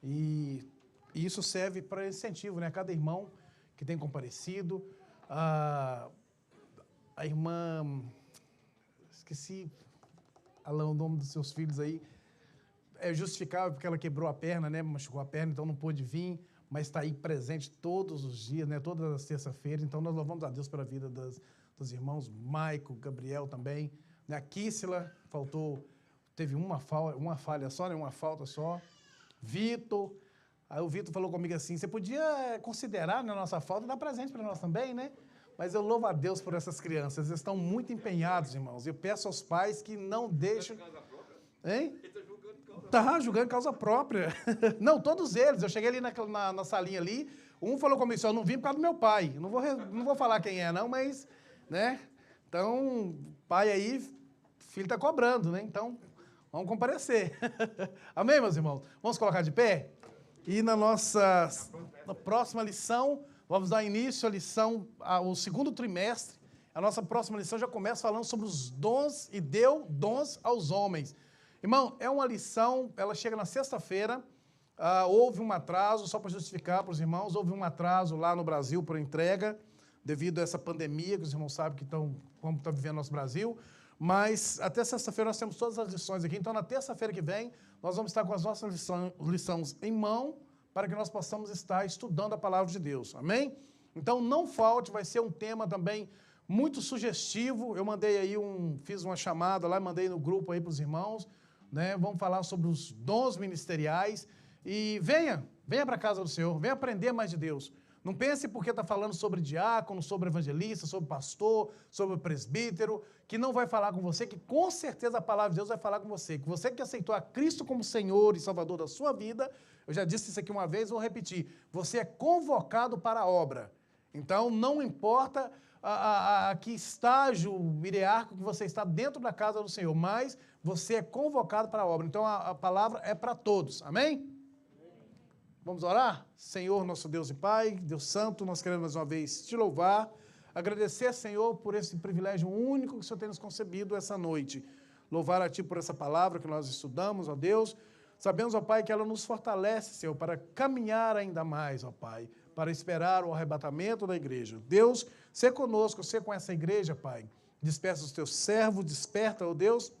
E isso serve para incentivo, né? Cada irmão que tem comparecido. A irmã... Esqueci, Alain, o nome dos seus filhos aí. É justificável porque ela quebrou a perna, né? Machucou a perna, então não pôde vir, mas está aí presente todos os dias, né? Todas as terças-feiras. Então nós louvamos a Deus pela vida dos irmãos, Maico, Gabriel também. Né? A Kíssila, teve uma falha só, né? Uma falta só. Vitor. Aí o Vitor falou comigo assim, você podia considerar na nossa falta e dar presente para nós também, né? Mas eu louvo a Deus por essas crianças, eles estão muito empenhados, irmãos. Eu peço aos pais que não deixem... Hein? Tá julgando causa própria. Não, todos eles. Eu cheguei ali na salinha ali, um falou comigo, eu não vim por causa do meu pai. Não vou falar quem é, não, mas... né? Então, pai aí, filho está cobrando, né? Então, vamos comparecer. Amém, meus irmãos? Vamos colocar de pé? E na próxima lição, vamos dar início à lição, ao segundo trimestre. A nossa próxima lição já começa falando sobre os dons e deu dons aos homens. Irmão, é uma lição, ela chega na sexta-feira, houve um atraso, só para justificar para os irmãos, houve um atraso lá no Brasil por entrega, devido a essa pandemia, que os irmãos sabem como está vivendo nosso Brasil. Mas até sexta-feira nós temos todas as lições aqui. Então, na terça-feira que vem, nós vamos estar com as nossas lições em mão para que nós possamos estar estudando a palavra de Deus. Amém? Então, não falte, vai ser um tema também muito sugestivo. Eu mandei aí fiz uma chamada lá, mandei no grupo aí para os irmãos. Né? Vamos falar sobre os dons ministeriais. E venha para a casa do Senhor, venha aprender mais de Deus. Não pense porque está falando sobre diácono, sobre evangelista, sobre pastor, sobre presbítero, que não vai falar com você, que com certeza a palavra de Deus vai falar com você. Que você que aceitou a Cristo como Senhor e Salvador da sua vida, eu já disse isso aqui uma vez, vou repetir, você é convocado para a obra. Então, não importa a que estágio hierárquico que você está dentro da casa do Senhor, mas você é convocado para a obra. Então, a palavra é para todos. Amém? Vamos orar? Senhor, nosso Deus e Pai, Deus Santo, nós queremos mais uma vez te louvar, agradecer, Senhor, por esse privilégio único que o Senhor tem nos concebido essa noite. Louvar a Ti por essa palavra que nós estudamos, ó Deus. Sabemos, ó Pai, que ela nos fortalece, Senhor, para caminhar ainda mais, ó Pai, para esperar o arrebatamento da igreja. Deus, sê conosco, sê com essa igreja, Pai. Desperta os teus servos, desperta, ó Deus,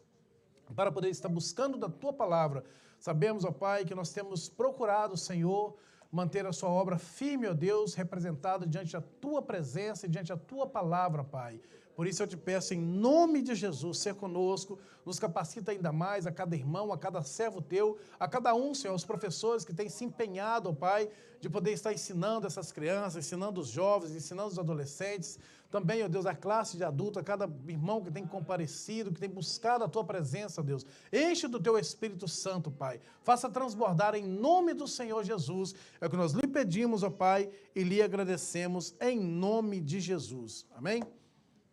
para poder estar buscando da Tua palavra. Sabemos, ó Pai, que nós temos procurado, Senhor, manter a Sua obra firme, ó Deus, representada diante da Tua presença e diante da Tua palavra, Pai. Por isso eu te peço, em nome de Jesus, ser conosco, nos capacita ainda mais a cada irmão, a cada servo teu, a cada um, Senhor, os professores que têm se empenhado, ó Pai, de poder estar ensinando essas crianças, ensinando os jovens, ensinando os adolescentes, também, ó Deus, a classe de adulto, a cada irmão que tem comparecido, que tem buscado a Tua presença, ó Deus. Enche do Teu Espírito Santo, Pai. Faça transbordar em nome do Senhor Jesus. É o que nós lhe pedimos, ó Pai, e lhe agradecemos em nome de Jesus. Amém?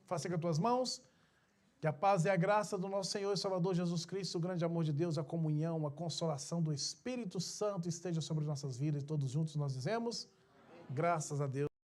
Faça com as tuas mãos, que a paz e a graça do nosso Senhor e Salvador Jesus Cristo, o grande amor de Deus, a comunhão, a consolação do Espírito Santo esteja sobre nossas vidas e todos juntos nós dizemos, graças a Deus.